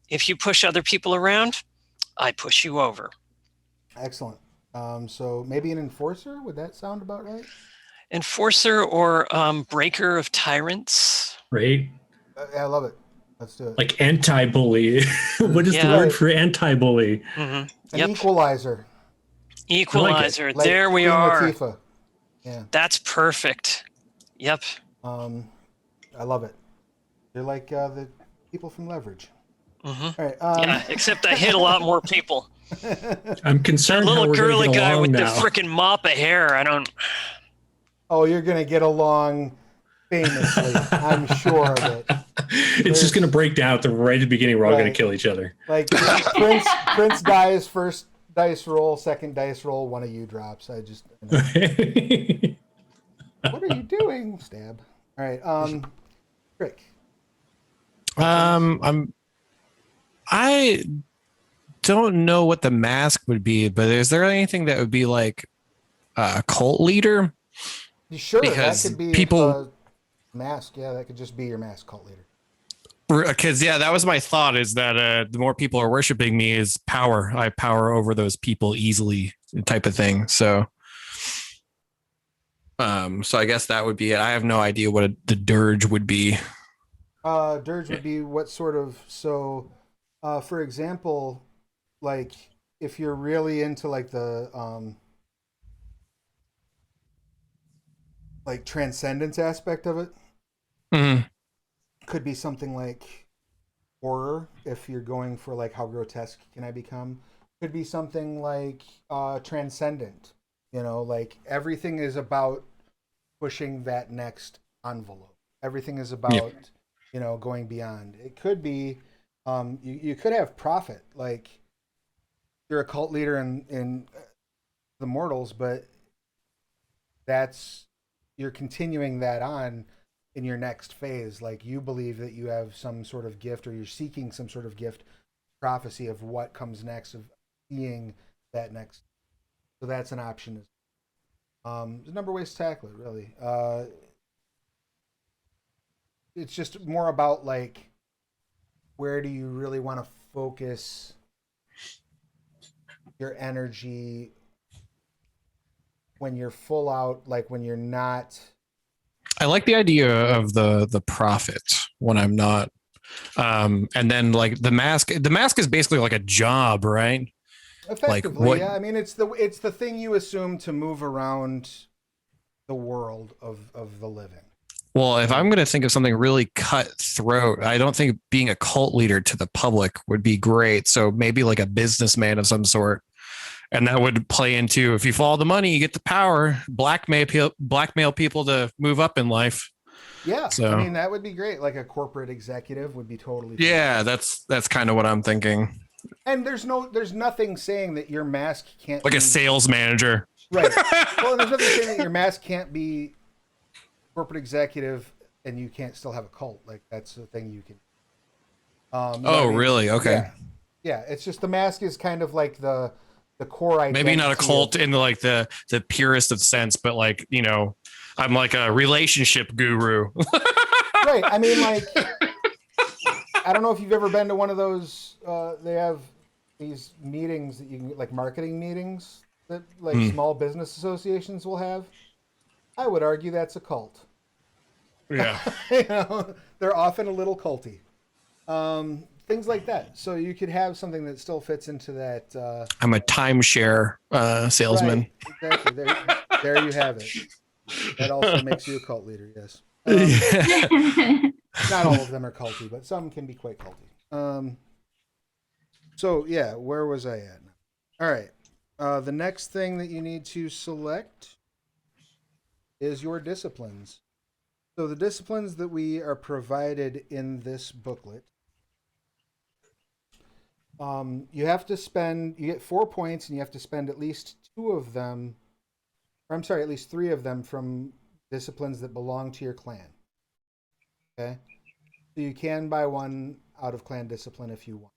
C: if you push other people around, I push you over.
A: Excellent. So maybe an enforcer, would that sound about right?
C: Enforcer or breaker of tyrants.
D: Right?
A: I love it. Let's do it.
D: Like anti-bully. What is the word for anti-bully?
C: Mm-hmm.
A: An equalizer.
C: Equalizer.
A: Like
C: there we
A: Queen
C: are.
A: Latifah. Yeah.
C: That's perfect. Yep.
A: I love it. You're like the people from Leverage.
C: Mm-hmm.
A: All right.
C: Yeah, except I hit a lot more people.
D: I'm concerned
C: That
D: how
C: little
D: we're
C: girly
D: gonna get
C: guy
D: along
C: with
D: now.
C: the freaking mop of hair. I don't.
A: Oh, you're gonna get along famously. I'm sure of it.
D: It's just going to break down at the right at the beginning. We're all going to kill each other.
A: Like Prince dies first dice roll, second dice roll, one of you drops. What are you doing? Stab. All right. Rick.
B: I don't know what the mask would be, but is there anything that would be like a cult leader?
A: Sure,
B: because
A: that could be
B: people
A: mask. Yeah, that could just be your mask cult leader.
B: Because that was my thought, is that the more people are worshiping me is power. I power over those people easily, type of thing. So I guess that would be it. I have no idea what the dirge would be.
A: Dirge would be what sort of, so for example, like if you're really into like the like transcendence aspect of it, could be something like horror. If you're going for like how grotesque can I become, could be something like transcendent. Like everything is about pushing that next envelope. Everything is about going beyond. It could be you could have prophet, like you're a cult leader in the mortals, but you're continuing that on in your next phase. Like you believe that you have some sort of gift, or you're seeking some sort of gift, prophecy of what comes next, of seeing that next. So that's an option. There's a number of ways to tackle it, really. It's just more about like, where do you really want to focus your energy when you're full out, like when you're not.
B: I like the idea of the prophet when I'm not. And then like the mask is basically like a job, right?
A: Effectively, yeah. I mean, it's the thing you assume to move around the world of the living.
B: Well, if I'm going to think of something really cutthroat, I don't think being a cult leader to the public would be great. So maybe like a businessman of some sort. And that would play into, if you follow the money, you get the power, blackmail people to move up in life.
A: Yeah.
B: So,
A: I mean, that would be great. Like a corporate executive would be totally fine.
B: Yeah, that's kind of what I'm thinking.
A: And there's nothing saying that your mask can't
B: like
A: be,
B: a sales manager.
A: Right. Well, there's nothing saying that your mask can't be corporate executive and you can't still have a cult. Like that's the thing you can.
B: Really? Okay.
A: Yeah. It's just the mask is kind of like the core identity.
B: Maybe not a cult in like the purest of sense, but like, I'm like a relationship guru.
A: Right. I mean, like, I don't know if you've ever been to one of those. They have these meetings that you can, like marketing meetings that like small business associations will have. I would argue that's a cult.
B: Yeah.
A: They're often a little culty. Things like that. So you could have something that still fits into that.
B: I'm a timeshare salesman.
A: Right, exactly. There you have it. That also makes you a cult leader, yes. Not all of them are culty, but some can be quite culty. So yeah, where was I at? All right. The next thing that you need to select is your disciplines. So the disciplines that we are provided in this booklet, you have to spend, you get 4 points, and you have to spend at least 2 of them, or I'm sorry, at least 3 of them from disciplines that belong to your clan. Okay? So you can buy one out of clan discipline if you want.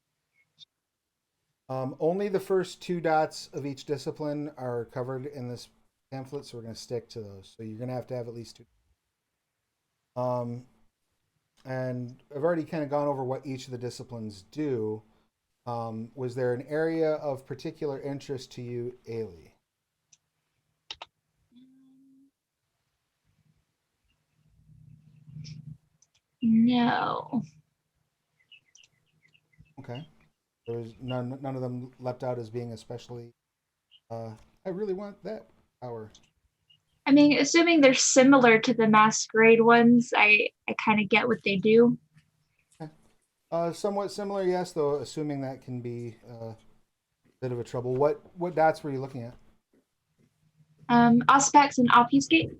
A: Only the first 2 dots of each discipline are covered in this pamphlet, so we're going to stick to those. So you're going to have at least 2. And I've already kind of gone over what each of the disciplines do. Was there an area of particular interest to you, Ailey?
G: No.
A: Okay. There was none of them leapt out as being especially, I really want that power.
G: I mean, assuming they're similar to the masquerade ones, I kind of get what they do.
A: Somewhat similar, yes, though assuming that can be a bit of a trouble. What dots were you looking at?
G: Auspex and obfuscate.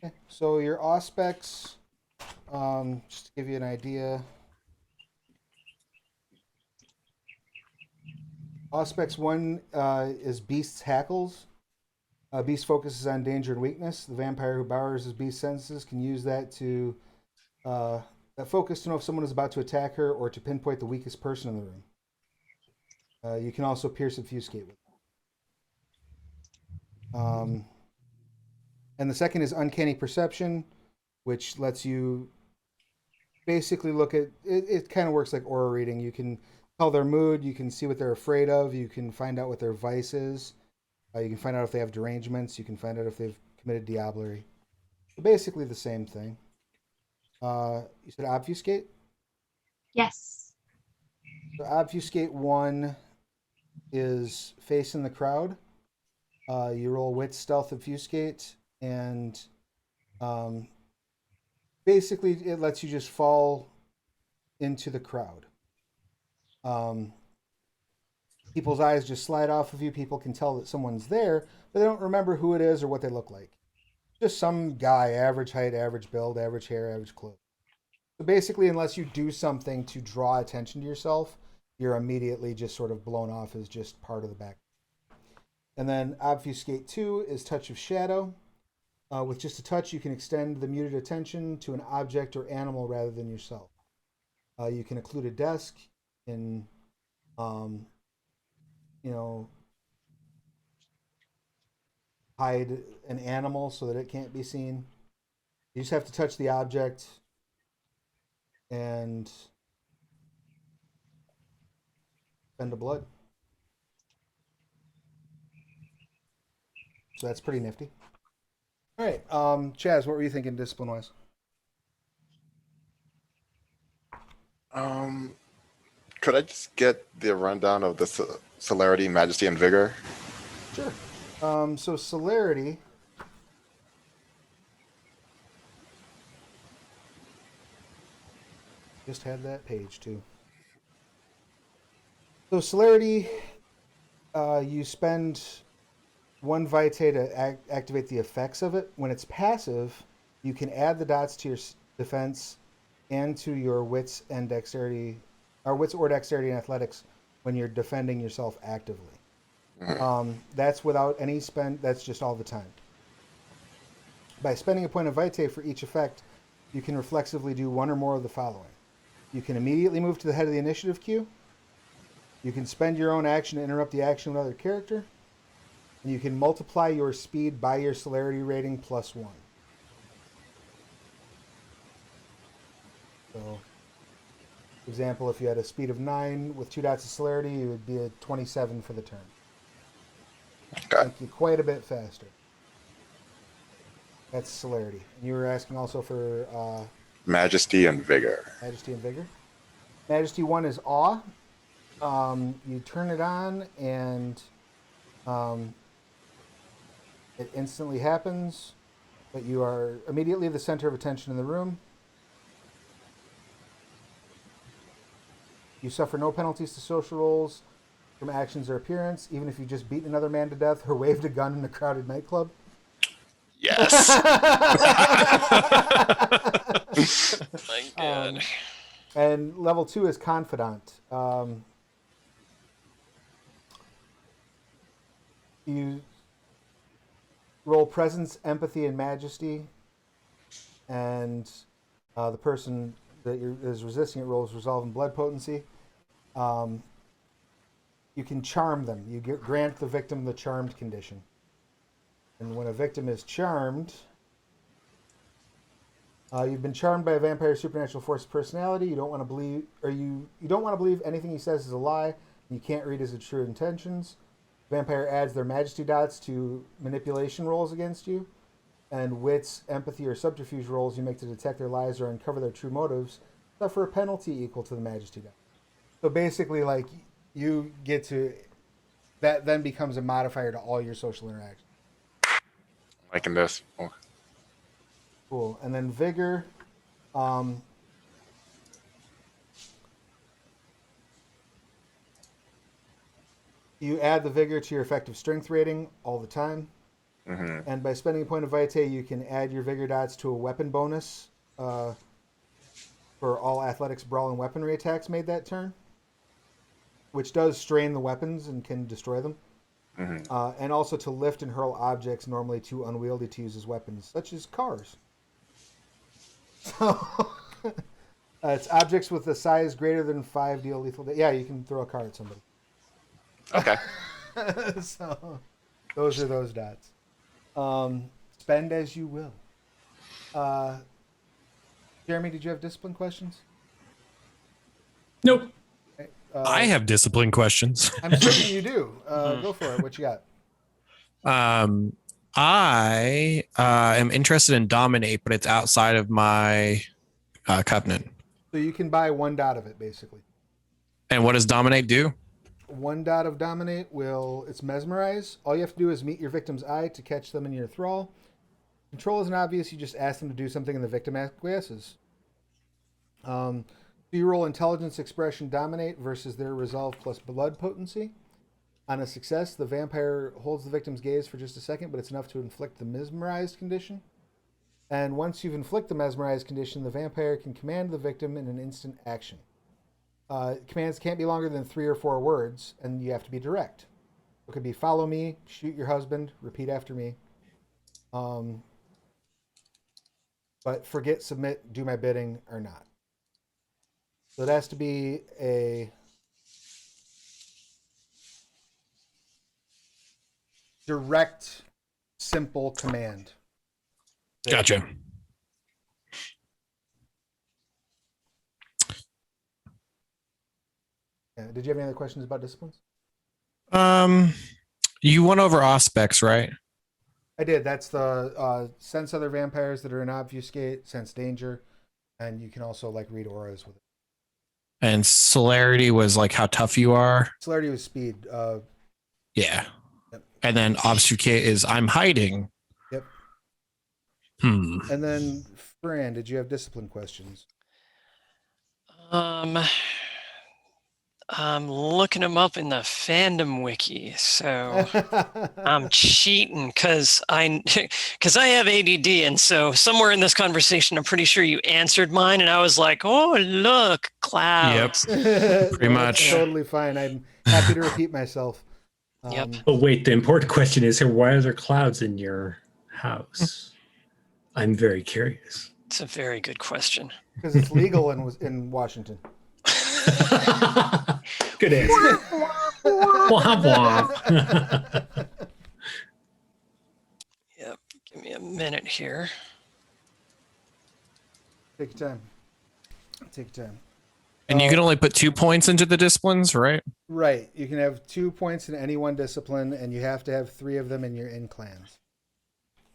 A: Okay. So your auspex, just to give you an idea, auspex 1 is Beast's hackles. Beast focuses on danger and weakness. The vampire who borrows his beast senses can use that to that focus to know if someone is about to attack her or to pinpoint the weakest person in the room. You can also pierce obfuscate with it. And the second is uncanny perception, which lets you basically look at it. It kind of works like aura reading. You can tell their mood. You can see what they're afraid of. You can find out what their vice is. You can find out if they have derangements. You can find out if they've committed diablerie. So basically the same thing. You said obfuscate?
G: Yes.
A: So obfuscate 1 is face in the crowd. You roll wit, stealth, obfuscate, and basically it lets you just fall into the crowd. People's eyes just slide off of you. People can tell that someone's there, but they don't remember who it is or what they look like. Just some guy, average height, average build, average hair, average clothes. So basically, unless you do something to draw attention to yourself, you're immediately just sort of blown off as just part of the back. And then obfuscate 2 is touch of shadow. With just a touch, you can extend the muted attention to an object or animal rather than yourself. You can occlude a desk, in hide an animal so that it can't be seen. You just have to touch the object and spend a blood. So that's pretty nifty. All right, Chaz, what were you thinking discipline-wise?
F: Could I just get the rundown of the celerity, majesty, and vigor?
A: Sure. So celerity. Just had that page too. So celerity, you spend 1 vitae to activate the effects of it. When it's passive, you can add the dots to your defense and to your wits and dexterity, or wits or dexterity and athletics when you're defending yourself actively. That's without any spend. That's just all the time. By spending a point of vitae for each effect, you can reflexively do 1 or more of the following. You can immediately move to the head of the initiative queue. You can spend your own action to interrupt the action of another character. And you can multiply your speed by your celerity rating plus 1. So, for example, if you had a speed of 9 with 2 dots of celerity, you would be at 27 for the turn.
F: Okay.
A: Make you quite a bit faster. That's celerity. And you were asking also for
F: Majesty and vigor.
A: majesty and vigor. Majesty 1 is awe. You turn it on and it instantly happens, but you are immediately the center of attention in the room. You suffer no penalties to social rolls from actions or appearance, even if you just beaten another man to death or waved a gun in a crowded nightclub.
F: Yes.
C: My God.
A: And level 2 is Confidant. You roll Presence, Empathy, and Majesty, and the person that is resisting it rolls Resolve and Blood Potency. You can charm them. You grant the victim the charmed condition. And when a victim is charmed, you've been charmed by a vampire's supernatural force of personality. You don't want to believe, or you don't want to believe anything he says is a lie. You can't read his true intentions. Vampire adds their majesty dots to manipulation rolls against you, and wits, empathy, or subterfuge rolls you make to detect their lies or uncover their true motives suffer a penalty equal to the majesty dot. So basically, like, you get to, that then becomes a modifier to all your social interactions.
F: Liking this. Oh.
A: Cool. And then Vigor. You add the Vigor to your effective strength rating all the time.
F: Mm-hmm.
A: And by spending a point of Vitae, you can add your Vigor dots to a weapon bonus for all athletics, brawl, and weaponry attacks made that turn, which does strain the weapons and can destroy them.
F: Mm-hmm.
A: And also to lift and hurl objects normally too unwieldy to use as weapons, such as cars. So it's objects with a size greater than 5 deal lethal. Yeah, you can throw a car at somebody.
F: Okay.
A: So those are those dots. Spend as you will. Jeremy, did you have discipline questions?
D: Nope.
A: Okay,
B: I have discipline questions.
A: I'm certain you do. Go for it. What you got?
B: I am interested in Dominate, but it's outside of my covenant.
A: So you can buy 1 dot of it, basically.
B: And what does Dominate do?
A: 1 dot of Dominate it's Mesmerize. All you have to do is meet your victim's eye to catch them in your thrall. Control isn't obvious. You just ask them to do something and the victim acquiesces. So you roll Intelligence, Expression, Dominate versus their Resolve plus Blood Potency. On a success, the vampire holds the victim's gaze for just a second, but it's enough to inflict the mesmerized condition. And once you've inflicted the mesmerized condition, the vampire can command the victim in an instant action. Commands can't be longer than 3 or 4 words, and you have to be direct. It could be follow me, shoot your husband, repeat after me. But forget, submit, do my bidding, or not. So it has to be a direct, simple command.
B: Gotcha.
A: Yeah. Did you have any other questions about disciplines?
B: You went over aspects, right?
A: I did. That's the sense other vampires that are in obfuscate, sense danger, and you can also like read auras with it.
B: And celerity was like how tough you are.
A: Celerity was speed.
B: Yeah.
A: Yep.
B: And then obfuscate is I'm hiding.
A: Yep.
B: And
A: then Fran, did you have discipline questions?
C: I'm looking them up in the fandom wiki, so I'm cheating because I have ADD, and so somewhere in this conversation, I'm pretty sure you answered mine, and I was like, "Oh, look, clouds."
B: Yep. Pretty much.
A: Totally fine. I'm happy to repeat myself.
C: Yep.
D: Oh, wait. The important question is here, why are there clouds in your house? I'm very curious.
C: It's a very good question.
A: Because it's legal in Washington.
D: Good answer. Wah, wah.
C: Yep. Give me a minute here.
A: Take your time. Take your time.
B: And you can only put 2 points into the disciplines, right?
A: Right. You can have 2 points in any one discipline, and you have to have 3 of them in your in clans.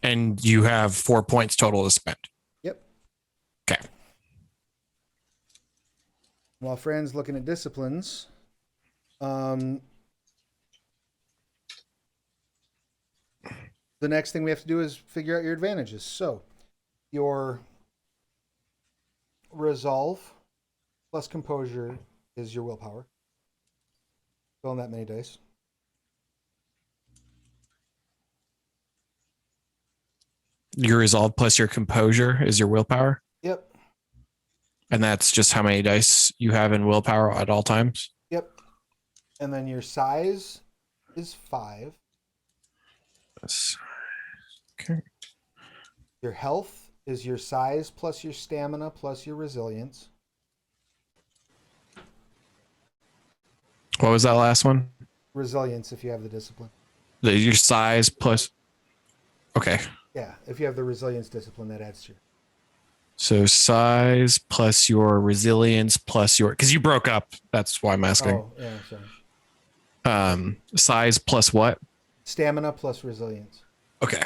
B: And you have 4 points total to spend.
A: Yep.
B: Okay.
A: While Fran's looking at disciplines, the next thing we have to do is figure out your advantages. So, your resolve plus composure is your willpower. Fill in that many dice.
B: Your resolve plus your composure is your willpower.
A: Yep.
B: And that's just how many dice you have in willpower at all times.
A: Yep. And then your size is 5.
B: Okay.
A: Your health is your size plus your stamina plus your resilience.
B: What was that last one?
A: Resilience if you have the discipline.
B: Your size plus. Okay.
A: Yeah, if you have the resilience discipline, that adds to your.
B: So size plus your resilience plus your, because you broke up. That's why I'm asking.
A: Oh, yeah, sorry.
B: Size plus what?
A: Stamina plus resilience.
B: Okay.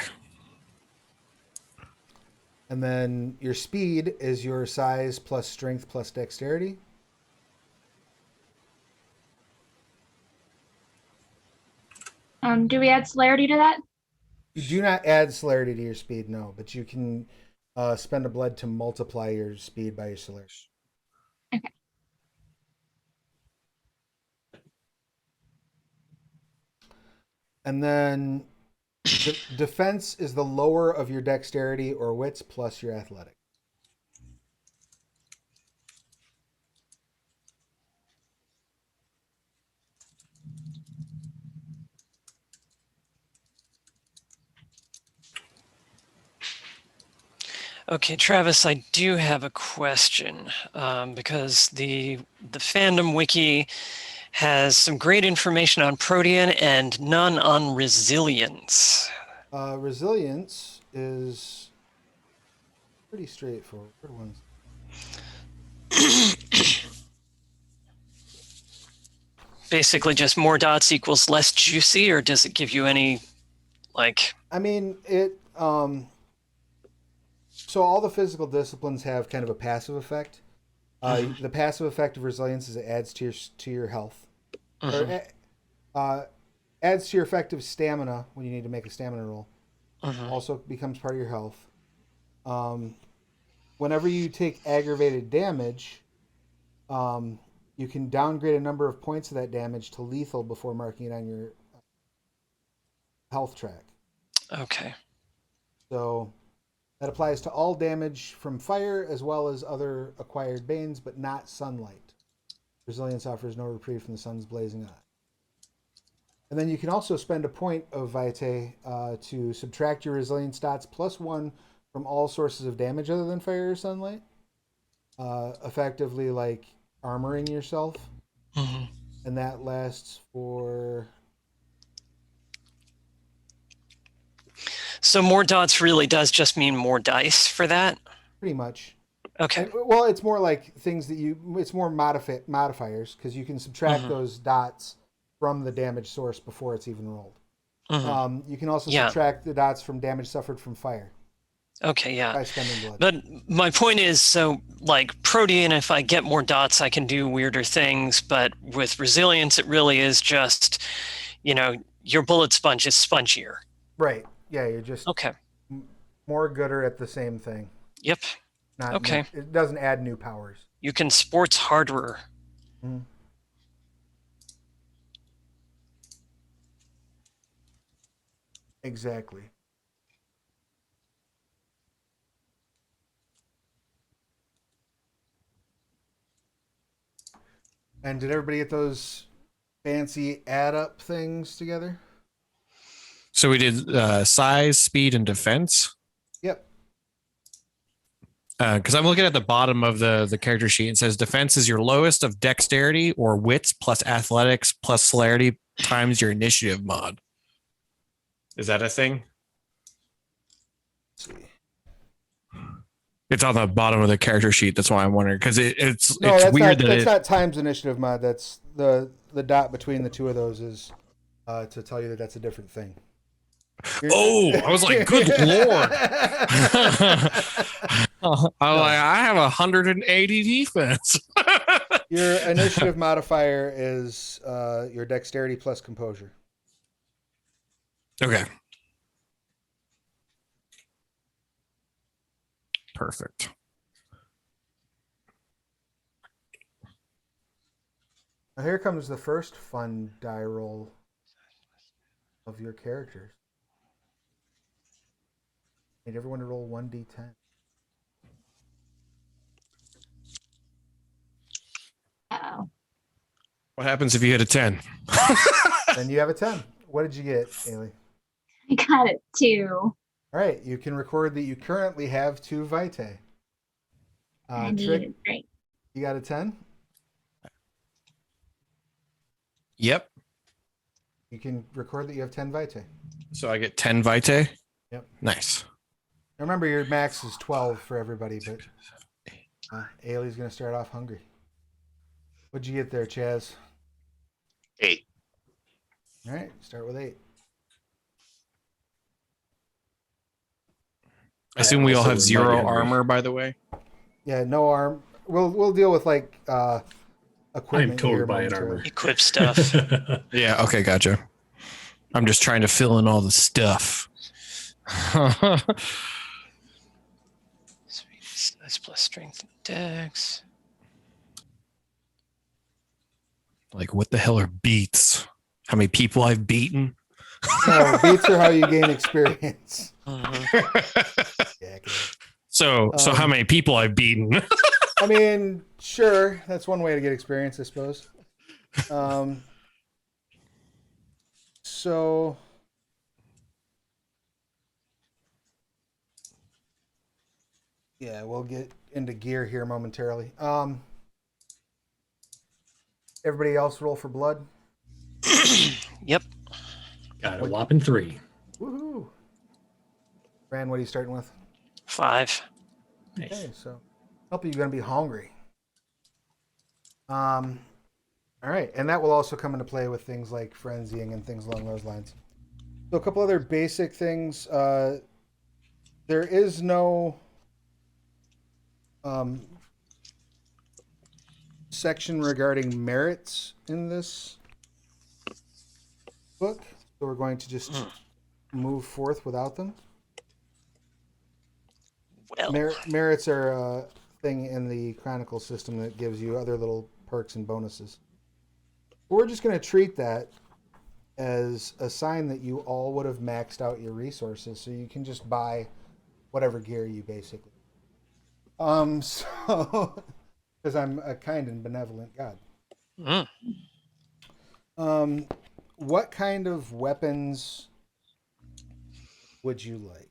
A: And then your speed is your size plus strength plus dexterity.
G: Do we add celerity to that?
A: You do not add celerity to your speed, no, but you can spend a blood to multiply your speed by your celerity.
G: Okay.
A: And then defense is the lower of your dexterity or wits plus your athletic.
C: Okay, Travis, I do have a question because the fandom wiki has some great information on Protean and none on resilience.
A: Resilience is pretty straightforward. Ones.
C: Basically, just more dots equals less juicy, or does it give you any, like?
A: I mean, it. So all the physical disciplines have kind of a passive effect. The passive effect of resilience is it adds to your health, or adds to your effective stamina when you need to make a stamina roll. Also becomes part of your health. Whenever you take aggravated damage, you can downgrade a number of points of that damage to lethal before marking it on your health track.
C: Okay.
A: So that applies to all damage from fire as well as other acquired banes, but not sunlight. Resilience offers no reprieve from the sun's blazing eye. And then you can also spend a point of Vitae to subtract your resilience dots +1 from all sources of damage other than fire or sunlight. Effectively like armoring yourself. And that lasts for...
C: So more dots really does just mean more dice for that?
A: Pretty much.
C: Okay.
A: Well, it's more like things that it's more modifiers, because you can subtract those dots from the damage source before it's even rolled. You can also subtract the dots from damage suffered from fire.
C: Okay, yeah.
A: By spending blood.
C: But my point is, so like Protean, if I get more dots, I can do weirder things. But with resilience, it really is just, your bullet sponge is spongier.
A: Right. Yeah, you're just more gooder at the same thing.
C: Yep. Okay.
A: It doesn't add new powers.
C: You can sports harderer.
A: Exactly. And did everybody get those fancy add up things together?
B: So we did size, speed, and defense.
A: Yep.
B: Because I'm looking at the bottom of the character sheet. It says defense is your lowest of dexterity or wits plus athletics plus celerity times your initiative mod. Is that a thing?
A: Let's see.
B: It's on the bottom of the character sheet. That's why I'm wondering, because it's
A: Not,
B: weird
A: that's not times initiative mod. That's the dot between the two of those is to tell you that that's a different thing.
B: I was like, good lord. I have 180 defense.
A: Your initiative modifier is your dexterity plus composure.
B: Okay. Perfect.
A: Now here comes the first fun die roll of your characters. Need everyone to roll 1d10.
G: Uh-oh.
B: What happens if you hit a 10?
A: Then you have a 10. What did you get, Ailey?
G: I got it 2.
A: All right, you can record that you currently have 2 vitae.
G: I
A: Trick,
G: needed 3.
A: you got a 10?
B: Yep.
A: You can record that you have 10 vitae.
B: So I get 10 vitae?
A: Yep.
B: Nice.
A: Now remember, your max is 12 for everybody, but Ailey's going to start off hungry. What'd you get there, Chaz?
F: 8.
A: All right, start with 8.
B: I assume we all
D: also
B: have
D: was
B: 0
D: mighty hungry.
B: armor, by the way.
A: Yeah, no arm. We'll deal with like equipment.
D: I'm totally
A: here
D: buying
A: momentarily.
D: armor.
C: Equip stuff.
B: Yeah, okay, gotcha. I'm just trying to fill in all the stuff.
C: That's plus strength and dex.
B: Like, what the hell are beats? How many people I've beaten?
A: No, beats are how you gain experience.
C: Mhm.
A: Yeah,
B: So how many people I've beaten?
A: I mean, sure, that's one way to get experience, I suppose. So yeah, we'll get into gear here momentarily. Everybody else roll for blood.
C: Yep.
D: Got a whopping 3.
A: Woohoo! Fran, what are you starting with?
C: 5.
D: Nice.
A: Okay, so help you're going to be hungry. All right, and that will also come into play with things like frenzying and things along those lines. So a couple other basic things. There is no section regarding merits in this book, so we're going to just move forth without them.
C: Well,
A: Merits are a thing in the Chronicle system that gives you other little perks and bonuses. We're just going to treat that as a sign that you all would have maxed out your resources, so you can just buy whatever gear you basically. So because I'm a kind and benevolent God. What kind of weapons would you like?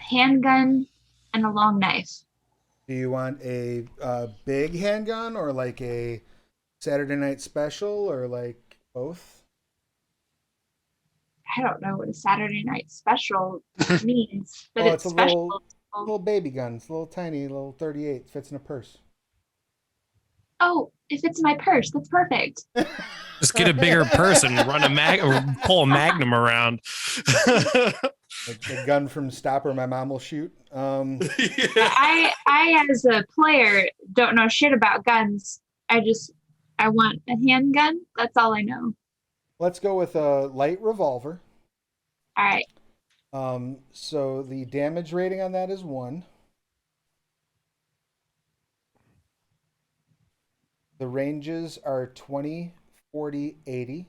G: Handgun and a long knife.
A: Do you want a big handgun or like a Saturday Night Special or like both?
G: I don't know what a Saturday Night Special means, but
A: Well,
G: it's
A: it's a
G: special.
A: little baby gun. It's a little tiny, little 38. Fits in a purse.
G: Oh, it fits in my purse. That's perfect.
B: Just get a bigger purse and run or pull a magnum around.
A: The gun from Stopper my mom will shoot.
G: I as a player don't know shit about guns. I want a handgun. That's all I know.
A: Let's go with a light revolver.
G: All right.
A: So the damage rating on that is 1. The ranges are 20, 40, 80.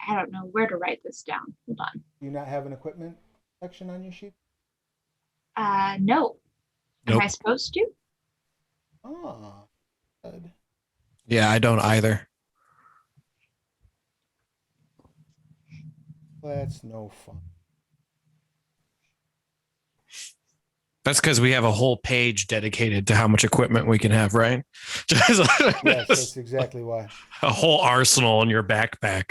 G: I don't know where to write this down. Hold on.
A: Do you not have an equipment section on your sheet?
G: No. Am
B: Nope.
G: I supposed to?
A: Oh, good.
B: Yeah, I don't either.
A: That's no fun.
B: That's because we have a whole page dedicated to how much equipment we can have, right? Just
A: Yes, that's exactly why.
B: a whole arsenal in your backpack.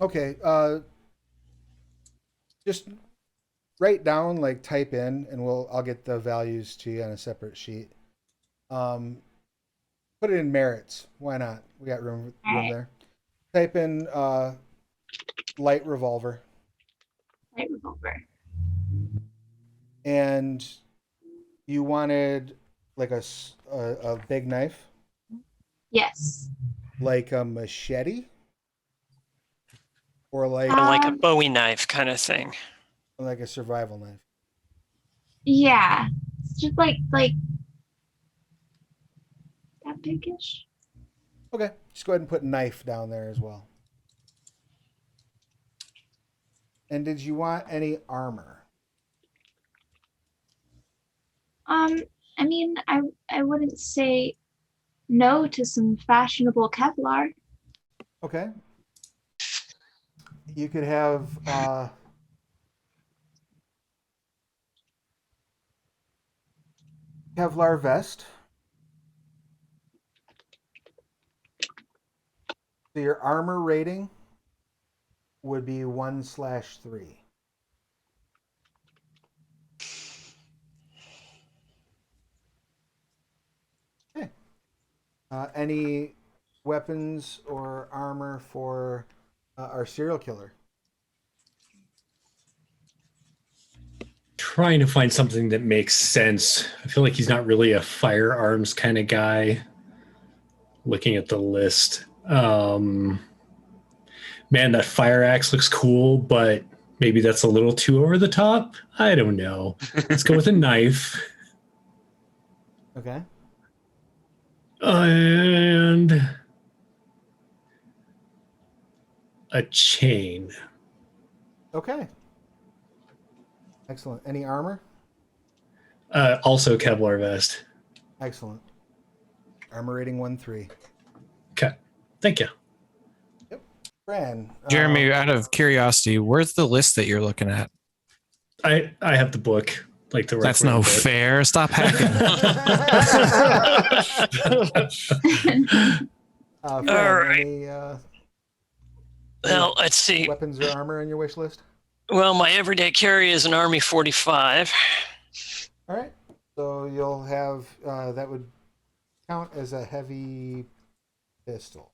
A: Okay. Just write down, like type in, and I'll get the values to you on a separate sheet. Put it in merits. Why not? We got room there. Type in light revolver.
G: Light revolver.
A: And you wanted like a big knife,
G: Yes.
A: like a machete, or like
C: Or like a Bowie knife kind of thing.
A: a survival knife.
G: Yeah. It's just like that big-ish.
A: Okay, just go ahead and put knife down there as well. And did you want any armor?
G: I mean, I wouldn't say no to some fashionable Kevlar.
A: Okay. You could have Kevlar vest. So your armor rating would be 1/3. Okay. Any weapons or armor for our serial killer?
D: Trying to find something that makes sense. I feel like he's not really a firearms kind of guy. Looking at the list. Man, that fire axe looks cool, but maybe that's a little too over the top. I don't know. Let's go with a knife.
A: Okay.
D: And a chain.
A: Okay. Excellent. Any armor?
D: Also Kevlar vest.
A: Excellent. Armor rating 1/3.
D: Okay. Thank you.
A: Yep. Fran.
B: Jeremy, out of curiosity, where's the list that you're looking at?
D: I have the book. Like the
B: That's no fair. Stop hacking.
A: Fran,
C: All right.
A: any
C: Well, let's see.
A: weapons or armor on your wish list?
C: Well, my everyday carry is an Army 45.
A: All right. So you'll have that would count as a heavy pistol.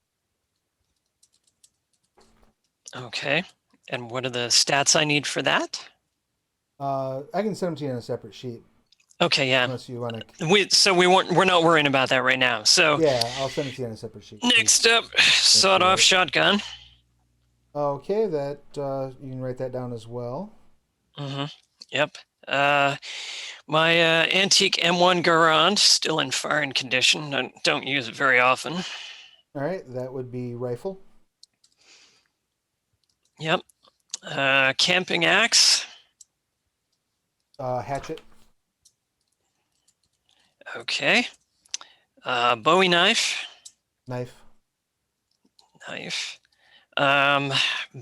C: Okay. And what are the stats I need for that?
A: I can send them to you on a separate sheet
C: Okay, yeah.
A: unless you want to.
C: We're not worrying about that right now. So
A: Yeah, I'll send it to you on a separate sheet.
C: next up, sawed-off shotgun.
A: Okay, that you can write that down as well.
C: Mm-hmm. Yep. My antique M1 Garand, still in firing condition. I don't use it very often.
A: All right, that would be rifle.
C: Yep. Camping axe.
A: Hatchet.
C: Okay. Bowie knife.
A: Knife.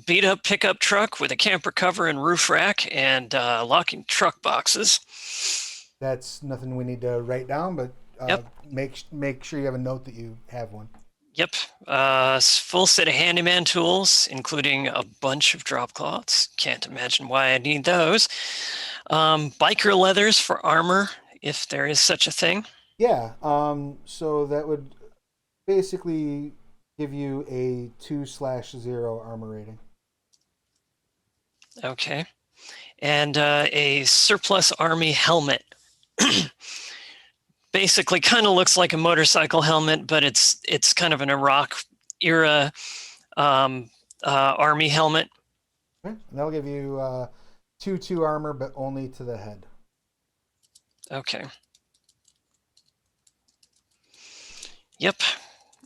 C: Beat up pickup truck with a camper cover and roof rack and locking truck boxes.
A: That's nothing we need to write down, but
C: Yep.
A: make sure you have a note that you have one.
C: Yep. Full set of handyman tools, including a bunch of drop cloths. Can't imagine why I need those. Biker leathers for armor, if there is such a thing.
A: Yeah. So that would basically give you a 2/0 armor rating.
C: Okay. And a surplus army helmet. Basically kind of looks like a motorcycle helmet, but it's kind of an Iraq era army helmet.
A: Okay. And that'll give you 2/2 armor, but only to the head.
C: Okay. Yep.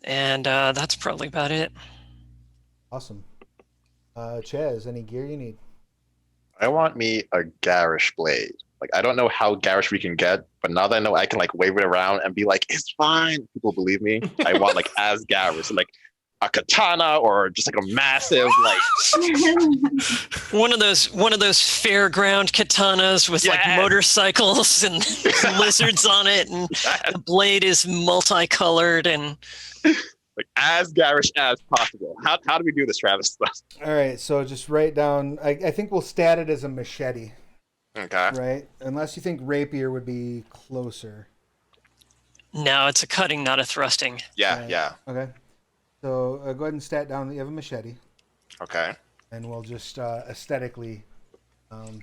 C: And that's probably about it.
A: Awesome. Chaz, any gear you need?
F: I want me a garish blade. Like, I don't know how garish we can get, but now that I know I can like wave it around and be like, it's fine. People believe me. I want like as garish, like a katana or just like a massive like
C: one of those fairground katanas with like motorcycles and lizards on it, and the blade is multicolored and
F: like as garish as possible. How do we do this, Travis?
A: All right, so just write down. I think we'll stat it as a machete.
F: Okay.
A: Right, unless you think rapier would be closer.
C: no, it's a cutting, not a thrusting.
F: Yeah,
A: Right.
F: yeah.
A: Okay. So go ahead and stat down that you have a machete,
F: Okay.
A: and we'll just aesthetically.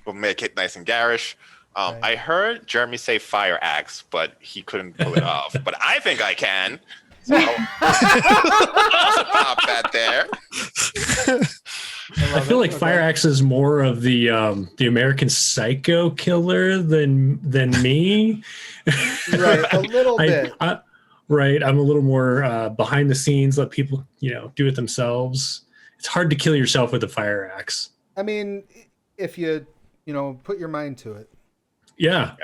F: We'll make it nice and garish.
A: Right.
F: I heard Jeremy say fire axe, but he couldn't pull it off. But I think I can. So I'll pop that there.
D: I feel like Fire Axe is more of the American Psycho killer than me.
A: Right, a little bit.
D: Right. I'm a little more behind the scenes, let people, do it themselves. It's hard to kill yourself with a fire axe.
A: I mean, if you put your mind to it,
D: Yeah.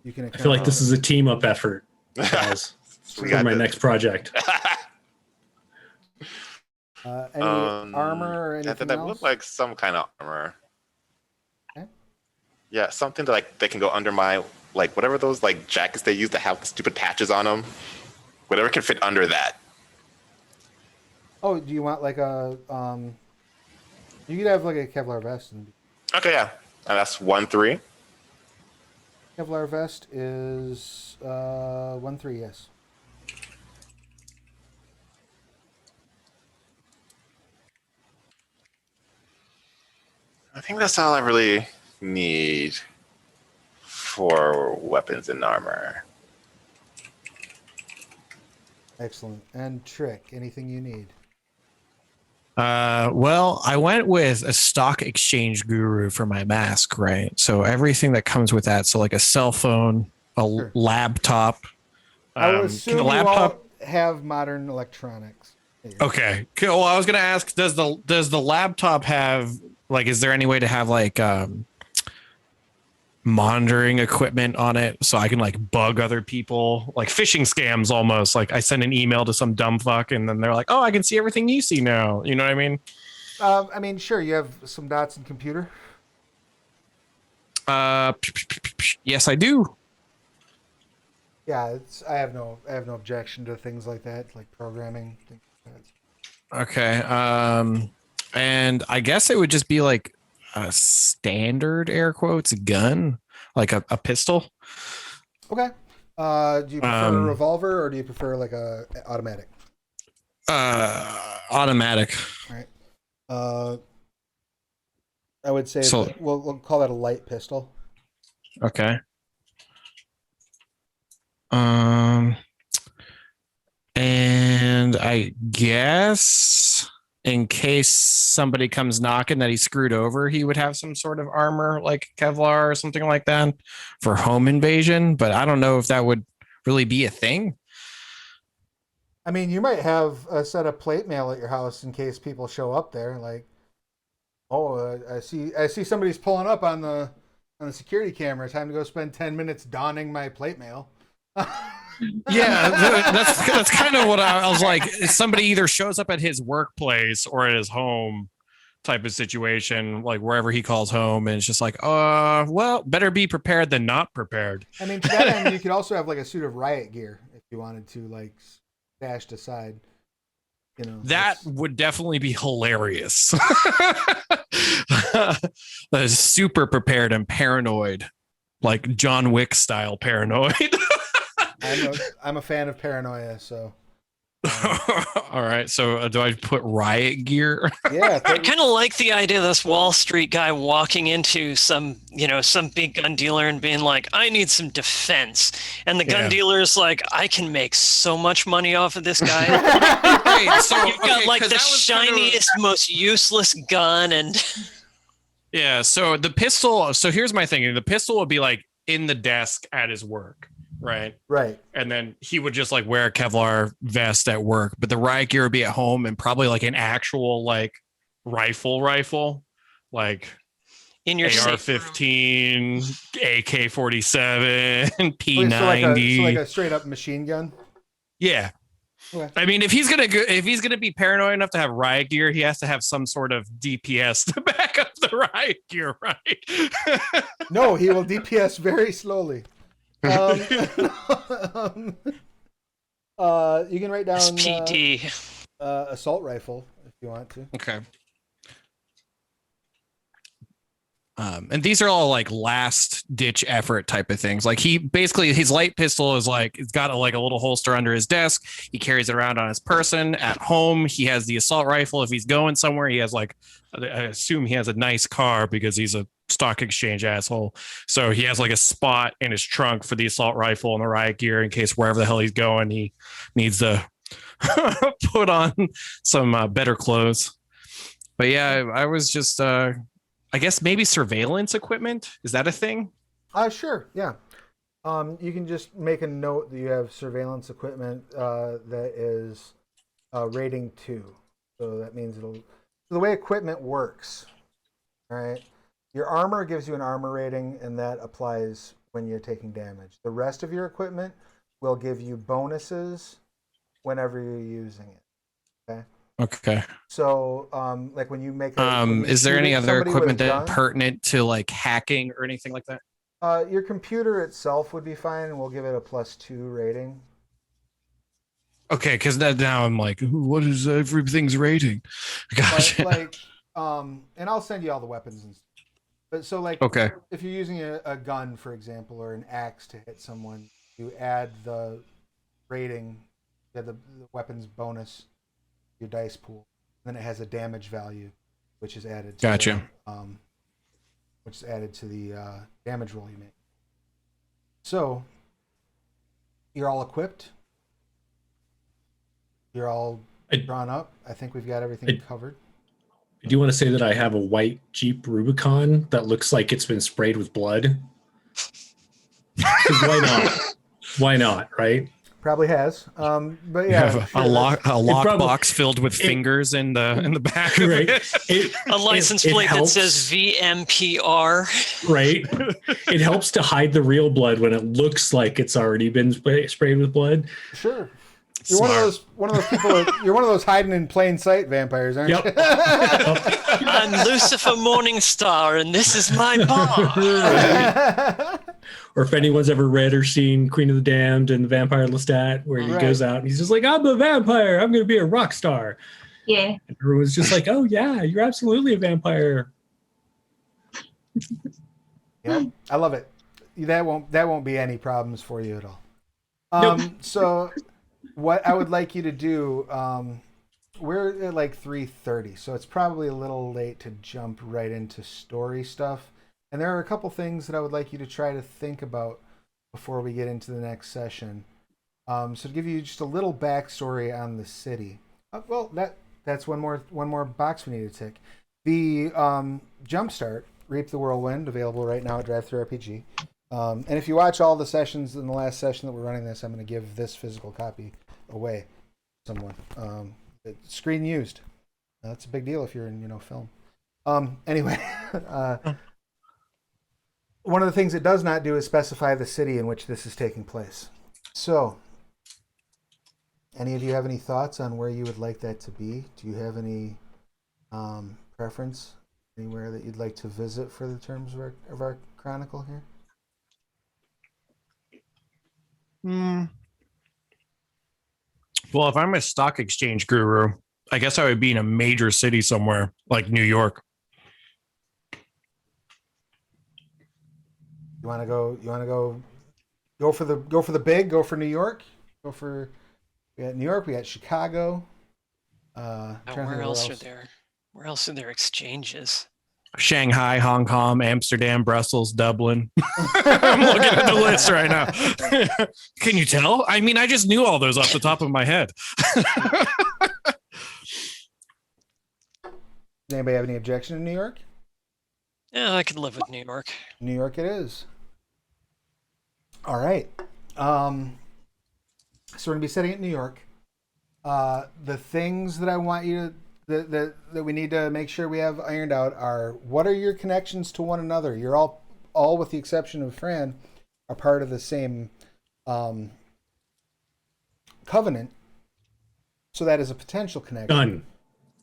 A: you can.
D: I feel like this is a team up effort, guys, for my next project.
A: Any armor or anything
F: that
A: else?
F: looked like some kind of armor.
A: Okay.
F: Yeah, something that they can go under my whatever those jackets they use to have the stupid patches on them. Whatever can fit under that.
A: Oh, do you want like a You could have like a Kevlar vest.
F: Okay, yeah, and that's 1-3.
A: Kevlar vest is 1-3, yes.
F: I think that's all I really need for weapons and armor.
A: Excellent. And Trick, anything you need?
B: Well, I went with a stock exchange guru for my mask, right? So everything that comes with that. So like a cell phone, a laptop.
A: I would assume
B: the
A: you all have modern electronics.
B: Okay. Well, I was gonna ask, does the laptop have is there any way to have monitoring equipment on it so I can bug other people, like phishing scams almost? Like I send an email to some dumb fuck and then they're like, oh, I can see everything you see now. You know what I mean?
A: Sure. You have some dots in computer.
B: Yes, I do.
A: Yeah, I have no objection to things like that, like programming. Things like that.
B: Okay. And I guess it would just be like a standard air quotes gun, like a pistol.
A: Okay. Do you prefer a revolver or do you prefer like a automatic?
B: Automatic.
A: All right. I would say we'll call that a light pistol.
B: Okay. And I guess in case somebody comes knocking that he's screwed over, he would have some sort of armor like Kevlar or something like that for home invasion. But I don't know if that would really be a thing.
A: I mean, you might have a set of plate mail at your house in case people show up there. Like, I see somebody's pulling up on the security camera. Time to go spend 10 minutes donning my plate mail.
B: Yeah, that's kind of what I was like. Somebody either shows up at his workplace or at his home type of situation, like wherever he calls home, and it's just like, well, better be prepared than not prepared.
A: I mean, to that end, you could also have like a suit of riot gear if you wanted to, like stashed aside.
B: That would definitely be hilarious. Super prepared and paranoid, like John Wick style paranoid.
A: I'm a fan of paranoia, so.
B: All right, so do I put riot gear?
A: Yeah,
C: I kind of like the idea of this Wall Street guy walking into some big gun dealer and being like, I need some defense. And the gun dealer's like, I can make so much money off of this guy.
B: Right, so,
C: You've got the shiniest, most useless gun. And
B: yeah, so the pistol, so here's my thinking. The pistol would be like in the desk at his work. Right. And then he would just wear a Kevlar vest at work, but the riot gear would be at home and probably like an actual rifle, like
C: in your
B: AR-15, AK-47, P90.
A: So like a straight up machine gun.
B: Yeah.
A: Okay.
B: I mean, if he's gonna be paranoid enough to have riot gear, he has to have some sort of DPS to back up the riot gear, right?
A: No, he will DPS very slowly. You can write down
C: SPD.
A: Assault rifle if you want to.
B: Okay. And these are all like last ditch effort type of things. Like his light pistol is it's got a little holster under his desk. He carries it around on his person. At home, he has the assault rifle. If he's going somewhere, he has I assume he has a nice car because he's a stock exchange asshole. So he has a spot in his trunk for the assault rifle and the riot gear in case wherever the hell he's going, he needs to put on some better clothes. But yeah, I was just, I guess maybe surveillance equipment. Is that a thing?
A: Sure. Yeah. You can just make a note that you have surveillance equipment that is rating 2. So that means the way equipment works, all right? Your armor gives you an armor rating, and that applies when you're taking damage. The rest of your equipment will give you bonuses whenever you're using it. Okay.
B: Okay.
A: So, like when you make
B: is there any other equipment
A: that
B: pertinent to like hacking or anything like that?
A: Your computer itself would be fine, and we'll give it a +2 rating.
B: Okay, because now I'm like, what is everything's rating? Gotcha.
A: And I'll send you all the weapons and stuff. But so like,
B: okay,
A: if you're using a gun, for example, or an axe to hit someone, you add the rating, the weapons bonus, your dice pool. Then it has a damage value, which is added.
B: Gotcha.
A: Which is added to the damage roll you make. So you're all equipped. You're all drawn up. I think we've got everything covered.
D: I do want to say that I have a white Jeep Rubicon that looks like it's been sprayed with blood. 'Cause why not? Why not, right?
A: Probably has. But yeah,
B: you have
A: sure.
B: a lock
D: probably,
B: box filled with fingers in the back.
D: Right.
C: A license plate that says VMPR.
D: Right. It helps to hide the real blood when it looks like it's already been sprayed with blood.
A: Sure. You're one of those people. You're one of those hiding in plain sight vampires, aren't you?
C: I'm Lucifer Morningstar, and this is my bar.
D: Right. Or if anyone's ever read or seen Queen of the Damned and the Vampire Lestat, where he goes out and he's just like, "I'm a vampire. I'm going to be a rock star."
G: Yeah.
D: And everyone's just like, "Oh yeah, you're absolutely a vampire."
A: Yeah, I love it. That won't be any problems for you at all.
D: Nope.
A: So. What I would like you to do, we're at like 3:30, so it's probably a little late to jump right into story stuff. And there are a couple things that I would like you to try to think about before we get into the next session. So to give you just a little backstory on the city. Well, that's one more box we need to tick. The Jumpstart, Reap the Whirlwind, available right now at DriveThruRPG. And if you watch all the sessions in the last session that we're running this, I'm going to give this physical copy away to someone. It's screen used. That's a big deal if you're in film. Anyway, one of the things it does not do is specify the city in which this is taking place. So, any of you have any thoughts on where you would like that to be? Do you have any preference anywhere that you'd like to visit for the terms of our chronicle here?
B: Well, if I'm a stock exchange guru, I guess I would be in a major city somewhere like New York.
A: You want to go for the big, go for New York, we got New York, we got Chicago.
C: Where else are there exchanges?
B: Shanghai, Hong Kong, Amsterdam, Brussels, Dublin. I'm looking at the list right now. Can you tell? I mean, I just knew all those off the top of my head.
A: Anybody have any objection to New York?
C: Yeah, I could live with New York.
A: New York it is. All right. So we're going to be setting it in New York. The things that I want you to that we need to make sure we have ironed out are, what are your connections to one another? You're all with the exception of Fran, are part of the same covenant. So that is a potential connection.
D: Done.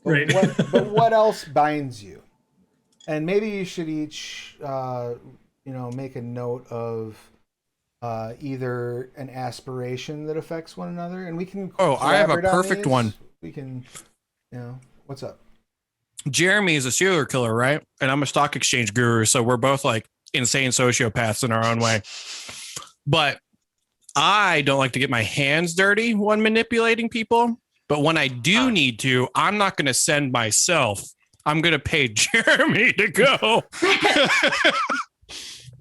D: Right.
A: But what else binds you? And maybe you should each, make a note of either an aspiration that affects one another, and we can.
B: I have a perfect one.
A: We can, what's up?
B: Jeremy is a serial killer, right? And I'm a stock exchange guru, so we're both like insane sociopaths in our own way. But I don't like to get my hands dirty when manipulating people. But when I do need to, I'm not going to send myself. I'm going to pay Jeremy to go.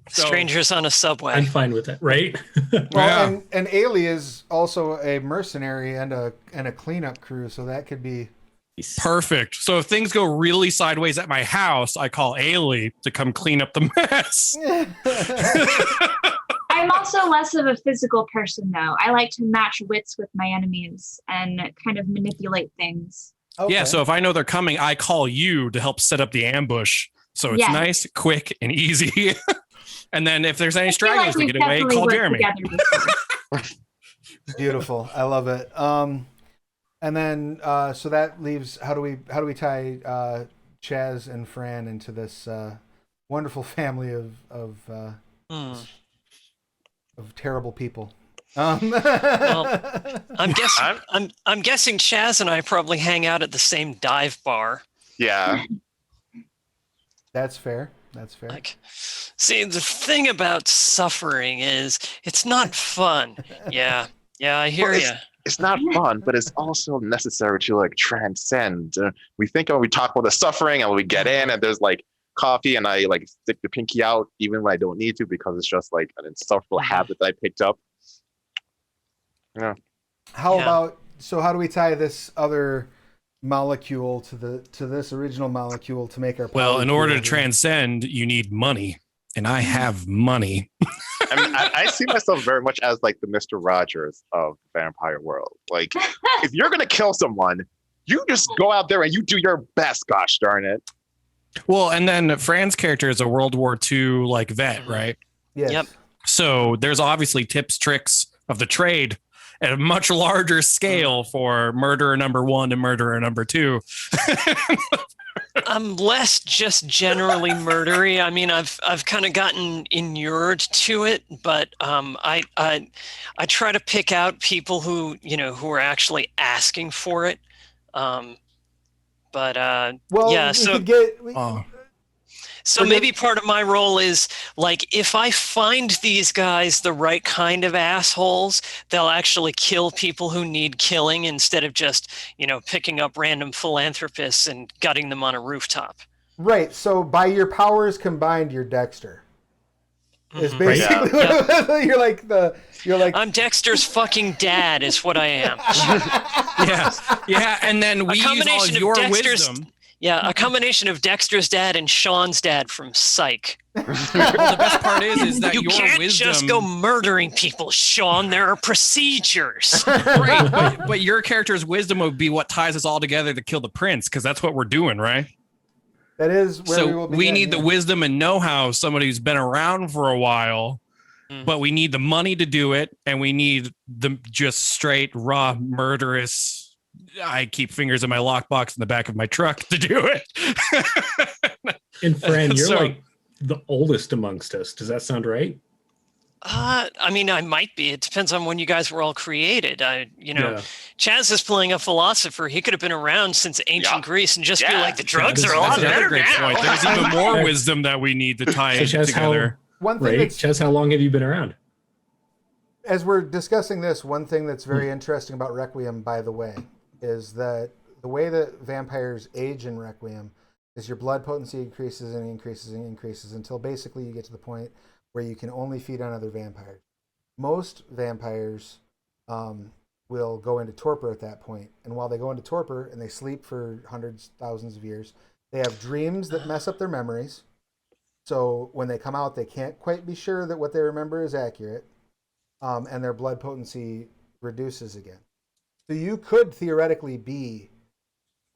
C: Strangers on a subway.
D: I'm fine with that, right?
A: Well, and Ailey is also a mercenary and a cleanup crew, so that could be
B: perfect. So if things go really sideways at my house, I call Ailey to come clean up the mess.
G: I'm also less of a physical person, though. I like to match wits with my enemies and kind of manipulate things.
A: Okay.
B: Yeah, so if I know they're coming, I call you to help set up the ambush. So it's
G: Yes.
B: nice, quick, and easy. And then if there's any
G: I feel
B: stragglers
G: like
B: to
G: we've
B: get away,
G: definitely
B: call
G: worked
B: Jeremy.
G: together before.
A: Beautiful. I love it. And then so that leaves how do we tie Chaz and Fran into this wonderful family of terrible people?
C: Well, I'm guessing Chaz and I probably hang out at the same dive bar.
F: Yeah.
A: That's fair. That's fair.
C: Like, see, the thing about suffering is it's not fun. Yeah, I hear
F: Well,
C: you.
F: It's not fun, but it's also necessary to like transcend. We think when we talk about the suffering and we get in and there's like coffee and I like stick the pinky out even when I don't need to because it's just like an insufferable habit that I picked up. Yeah.
A: How about how do we tie this other molecule to this original molecule to make our
B: Well, in order to
A: polycule?
B: transcend, you need money, and I have money.
F: I mean, I see myself very much as like the Mr. Rogers of the vampire world. Like, if you're gonna kill someone, you just go out there and you do your best. Gosh darn it!
B: Well, and then Fran's character is a World War II like vet, right?
A: Yes.
C: Yep.
B: So there's obviously tips, tricks of the trade at a much larger scale for murderer number 1 and murderer number 2.
C: I'm less just generally murdery. I mean, I've kind of gotten inured to it, but I try to pick out people who are actually asking for it.
A: Well,
C: yeah.
A: we
C: So
A: could get.
C: So maybe part of my role is like if I find these guys the right kind of assholes, they'll actually kill people who need killing instead of just, picking up random philanthropists and gutting them on a rooftop.
A: Right. So by your powers combined, you're Dexter. Is basically you're like
C: I'm Dexter's fucking dad is what I am.
B: Yeah, and then we use all your wisdom.
C: Yeah, a combination of Dexter's dad and Sean's dad from Psych.
B: Well, the best part is that
C: You
B: your
C: can't
B: wisdom
C: just go murdering people, Sean. There are procedures.
B: right, but your character's wisdom would be what ties us all together to kill the prince, because that's what we're doing, right?
A: that is where we will
B: So
A: be.
B: we need the wisdom and know-how of somebody who's been around for a while, but we need the money to do it, and we need the just straight, raw, murderous. I keep fingers in my lockbox in the back of my truck to do it.
D: And Fran, you're
B: So-
D: like the oldest amongst us. Does that sound right?
C: I mean, I might be. It depends on when you guys were all created.
D: Yeah.
C: Chaz is playing a philosopher. He could have been around since ancient Greece and just be
F: Yeah.
C: like, the drugs
D: That's
C: are a lot
B: That's another
C: better
B: great
C: now.
B: point. There's even more wisdom that we need to tie
D: So
B: it
D: Chaz,
B: together.
A: one thing
D: Right.
A: that's,
D: Chaz, how long have you been around?
A: as we're discussing this, one thing that's very interesting about Requiem, by the way, is that the way that vampires age in Requiem is your blood potency increases and increases and increases until basically you get to the point where you can only feed on other vampires. Most vampires will go into torpor at that point, and while they go into torpor and they sleep for hundreds, thousands of years, they have dreams that mess up their memories. So when they come out, they can't quite be sure that what they remember is accurate, and their blood potency reduces again. So you could theoretically be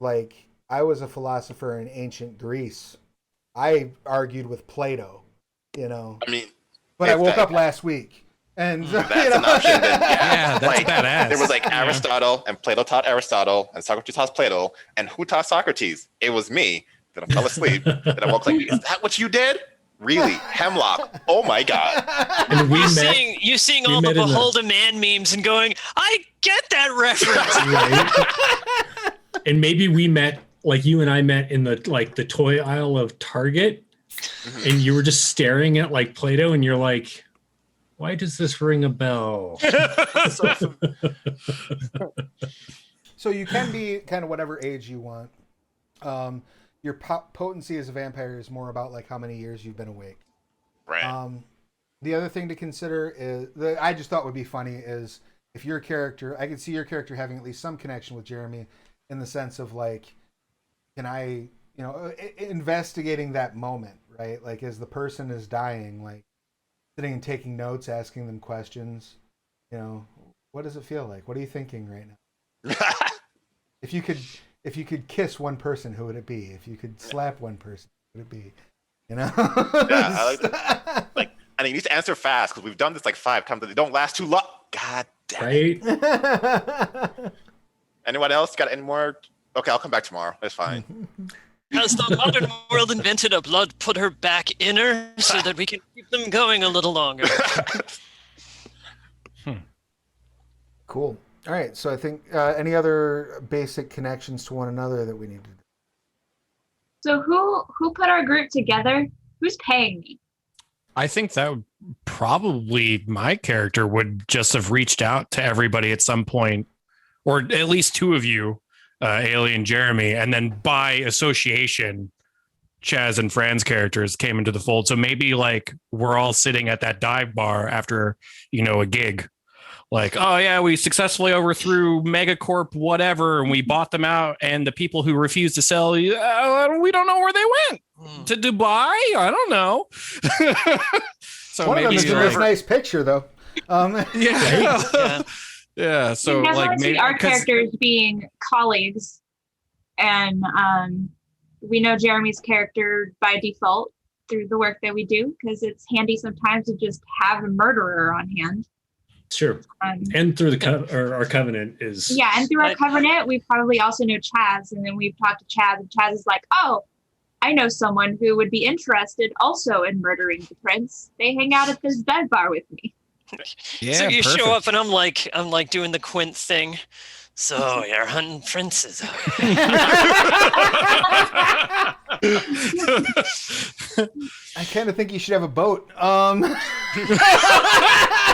A: like, I was a philosopher in ancient Greece. I argued with Plato,
F: I mean,
A: but I
F: if
A: woke
F: that-
A: up last week. And
F: that's an option. Then,
B: Yeah, that's
F: like,
B: badass.
F: There was like Aristotle, and Plato taught Aristotle, and Socrates taught Plato, and who taught Socrates? It was me. Then I fell asleep. Then I woke like, is that what you did? Really? Hemlock. Oh my God.
D: And we
C: You
D: met.
C: seeing
D: we
C: all the
D: met in the-
C: Behold a Man memes and going, I get that reference.
D: Right? And maybe we met, like you and I met in the toy aisle of Target, and you were just staring at like Play-Doh, and you're like, why does this ring a bell?
A: so you can be kind of whatever age you want. Your potency as a vampire is more about like how many years you've been awake.
F: Right.
A: The other thing to consider is that I just thought would be funny is if your character, I could see your character having at least some connection with Jeremy in the sense of like, can I, investigating that moment, right? Like as the person is dying, like, sitting and taking notes, asking them questions. You know, what does it feel like? What are you thinking right now? If you could kiss one person, who would it be? If you could slap one person, who would it be? You know?
F: Yeah, I like that. Like, and you need to answer fast because we've done this like 5 times. They don't last too long. God damn it.
D: Right?
F: Anyone else got any more? Okay, I'll come back tomorrow. That's fine.
C: Has the modern world invented a blood putter back inner so that we can keep them going a little longer?
A: Cool. All right. So I think any other basic connections to one another that we need to do?
G: So who put our group together? Who's paying me?
B: I think that probably my character would just have reached out to everybody at some point, or at least 2 of you, Ailey and Jeremy, and then by association, Chaz and Fran's characters came into the fold. So maybe like we're all sitting at that dive bar after, a gig. Like, oh yeah, we successfully overthrew Megacorp, whatever, and we bought them out. And the people who refused to sell, we don't know where they went. To Dubai? I don't know. So
A: One of them
B: maybe
A: is a nice, nice picture, though.
B: Yeah. Yeah. So
G: we never
B: like
G: see
B: maybe
G: our characters being colleagues, and we know Jeremy's character by default through the work that we do, because it's handy sometimes to just have a murderer on hand.
D: Sure. And through our covenant is...
G: Yeah, and through our covenant, we probably also know Chaz, and then we've talked to Chaz, and Chaz is like, oh, I know someone who would be interested also in murdering the prince. They hang out at this dive bar with me.
B: Yeah,
C: so you
B: perfect.
C: show up and I'm like doing the Quint thing. So you're hunting princes.
A: I kind of think you should have a boat.
C: I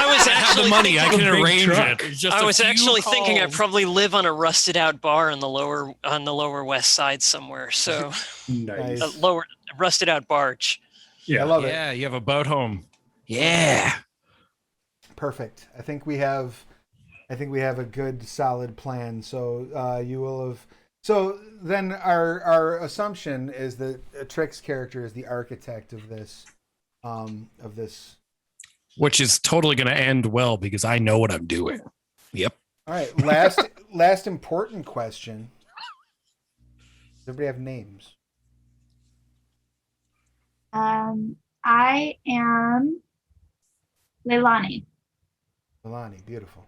C: was actually
B: the money. I can
D: big
B: arrange
D: truck.
B: it. It's just
C: I
B: a
C: was
B: few
C: actually thinking I'd
B: calls.
C: probably live on a rusted out bar on the lower west side somewhere. So
D: Nice.
A: Nice.
C: lower rusted out barge.
D: Yeah.
A: I love it.
B: Yeah, you have a boat home. Yeah.
A: Perfect. I think we have a good solid plan. So you will have. So then our assumption is that Trick's character is the architect of this.
B: Which is totally going to end well because I know what I'm doing. Yep.
A: All right. Last important question. Does everybody have names?
G: I am Leilani.
A: Milani, beautiful.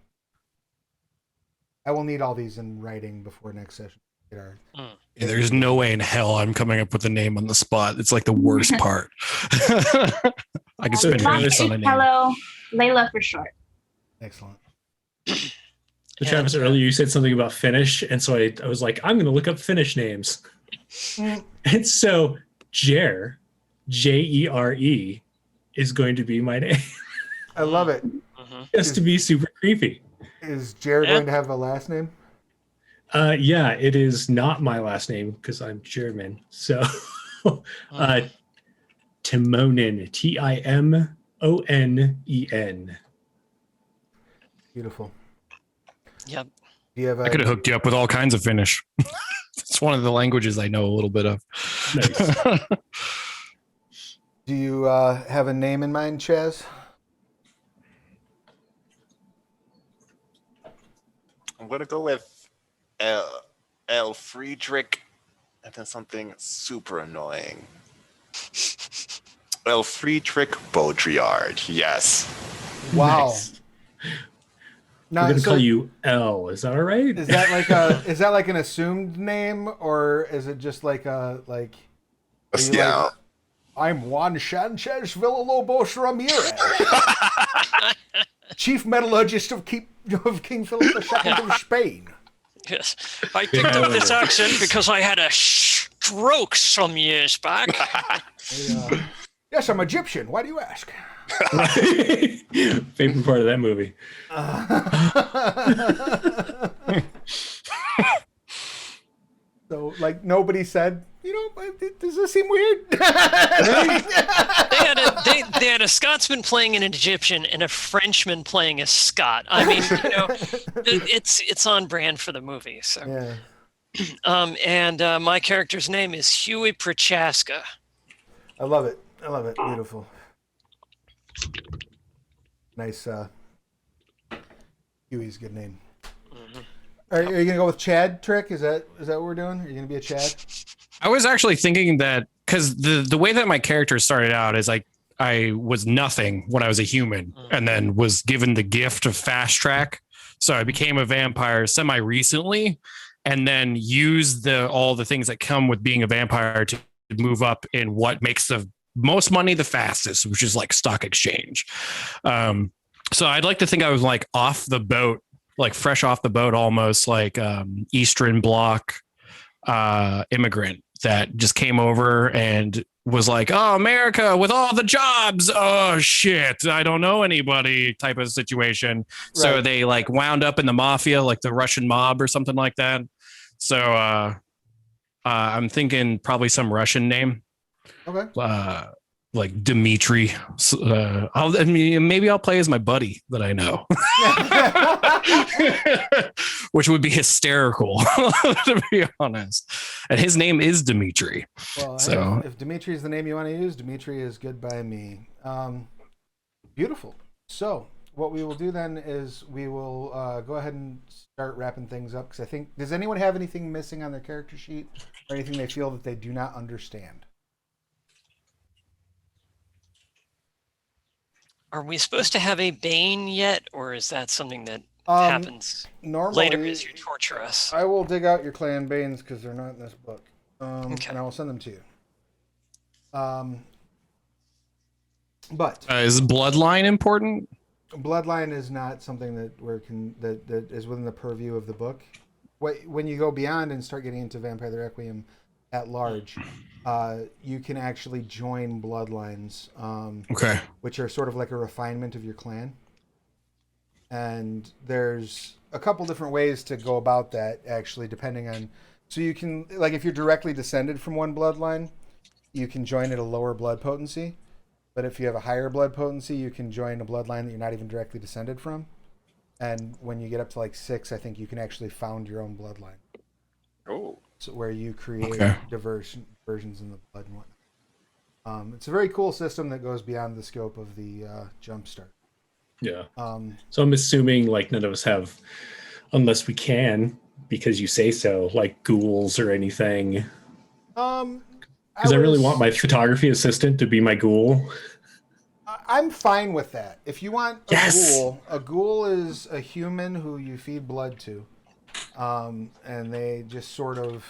A: I will need all these in writing before next session.
B: Yeah, there's no way in hell I'm coming up with a name on the spot. It's like the worst part. I can spend minutes on a name.
G: Hello, Layla for short.
A: Excellent.
D: So Travis, earlier you said something about Finnish, and so I was like, I'm going to look up Finnish names. And so Jer, Jere, is going to be my name.
A: I love it.
D: Just to be super creepy.
A: Is Jared going to have a last name?
D: Yeah, it is not my last name because I'm German. So Timonen, Timonen.
A: Beautiful.
C: Yep.
A: Do you have
B: I could have hooked you up with all kinds of Finnish. It's one of the languages I know a little bit of.
D: Nice.
A: Do you have a name in mind, Chaz?
F: I'm gonna go with L. Friedrich, and then something super annoying. L. Friedrich Baudrillard. Yes.
A: Wow.
D: Nice.
A: Now,
D: We're gonna
A: so
D: call you L. Is that all right?
A: is that like an assumed name, or is it just like a like? Are you
F: Yeah.
A: like, I'm Juan Sanchez Villalobos Ramirez, chief metallurgist of King Philip II of Spain.
C: Yes. I picked up this accent because I had a stroke some years back.
A: Yes, I'm Egyptian. Why do you ask?
D: Favorite part of that movie.
A: So, like, nobody said, does this seem weird?
C: They had a Scotsman playing an Egyptian and a Frenchman playing a Scot. I mean, it's on brand for the movie. So,
A: Yeah.
C: And my character's name is Huey Prochaska.
A: I love it. Beautiful. Nice. Huey's a good name. Are you gonna go with Chad Trick? Is that what we're doing? Are you gonna be a Chad?
B: I was actually thinking that because the way that my character started out is like I was nothing when I was a human, and then was given the gift of fast track. So I became a vampire semi recently, and then used all the things that come with being a vampire to move up in what makes the most money the fastest, which is like stock exchange. So I'd like to think I was like off the boat, like fresh off the boat, almost like Eastern Bloc immigrant that just came over and was like, oh, America with all the jobs. Oh, shit. I don't know anybody type of situation. Right. So they like wound up in the mafia, like the Russian mob or something like that. So I'm thinking probably some Russian name.
A: Okay.
B: Like Dmitri. Maybe I'll play as my buddy that I know, which would be hysterical, to be honest. And his name is Dmitri.
A: Well,
B: so
A: if Dmitri is the name you want to use, Dmitri is good by me. Beautiful. So what we will do then is we will go ahead and start wrapping things up, because I think, does anyone have anything missing on their character sheet or anything they feel that they do not understand?
C: Are we supposed to have a Bane yet, or is that something that happens later as you torture us?
A: I will dig out your clan Banes because they're not in this book, and I will send them to you. But
B: is bloodline important?
A: Bloodline is not something that that is within the purview of the book. When you go beyond and start getting into Vampire the Requiem at large, you can actually join bloodlines, which are sort of like a refinement of your clan. And there's a couple different ways to go about that, actually, depending on. So you can, like, if you're directly descended from one bloodline, you can join at a lower blood potency. But if you have a higher blood potency, you can join a bloodline that you're not even directly descended from. And when you get up to like 6, I think you can actually found your own bloodline.
F: Oh.
A: So where you create diverse versions in the blood and whatnot. It's a very cool system that goes beyond the scope of the Jumpstart.
D: Yeah. So I'm assuming like none of us have, unless we can, because you say so, like ghouls or anything. Because I really want my photography assistant to be my ghoul.
A: I'm fine with that. If you want a ghoul is a human who you feed blood to. And they just sort of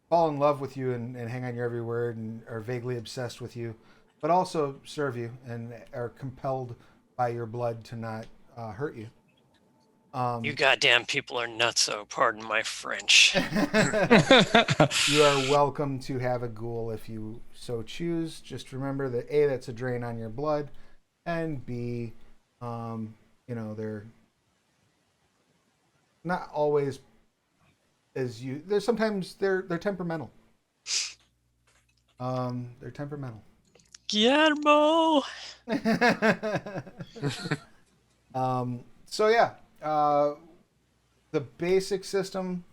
A: fall in love with you and hang on your every word and are vaguely obsessed with you, but also serve you and are compelled by your blood to not hurt you.
C: You goddamn people are nutso, pardon my French.
A: You are welcome to have a ghoul if you so choose. Just remember that A, that's a drain on your blood, and B, they're not always as you. There's sometimes they're temperamental. They're temperamental.
C: Guillermo.
A: So yeah, the basic system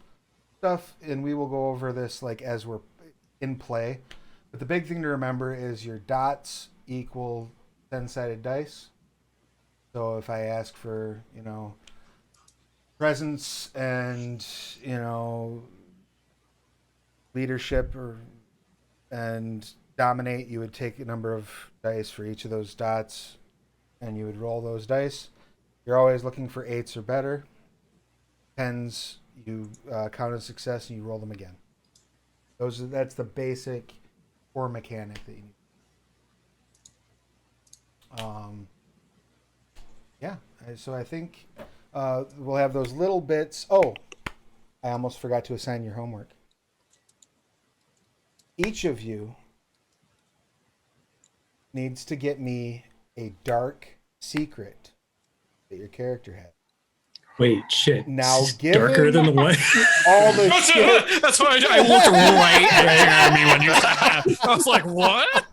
A: stuff, and we will go over this like as we're in play. But the big thing to remember is your dots equal 10-sided dice. So if I ask for, presence and, leadership and dominate, you would take a number of dice for each of those dots and you would roll those dice. You're always looking for 8s or better. 10s, you count as success and you roll them again. That's the basic core mechanic that you need. So I think we'll have those little bits. Oh, I almost forgot to assign your homework. Each of you needs to get me a dark secret that your character had.
D: Wait, shit.
A: Now,
D: darker than the what?
A: All the
B: that's why I looked right at me when you said that. I was like, what?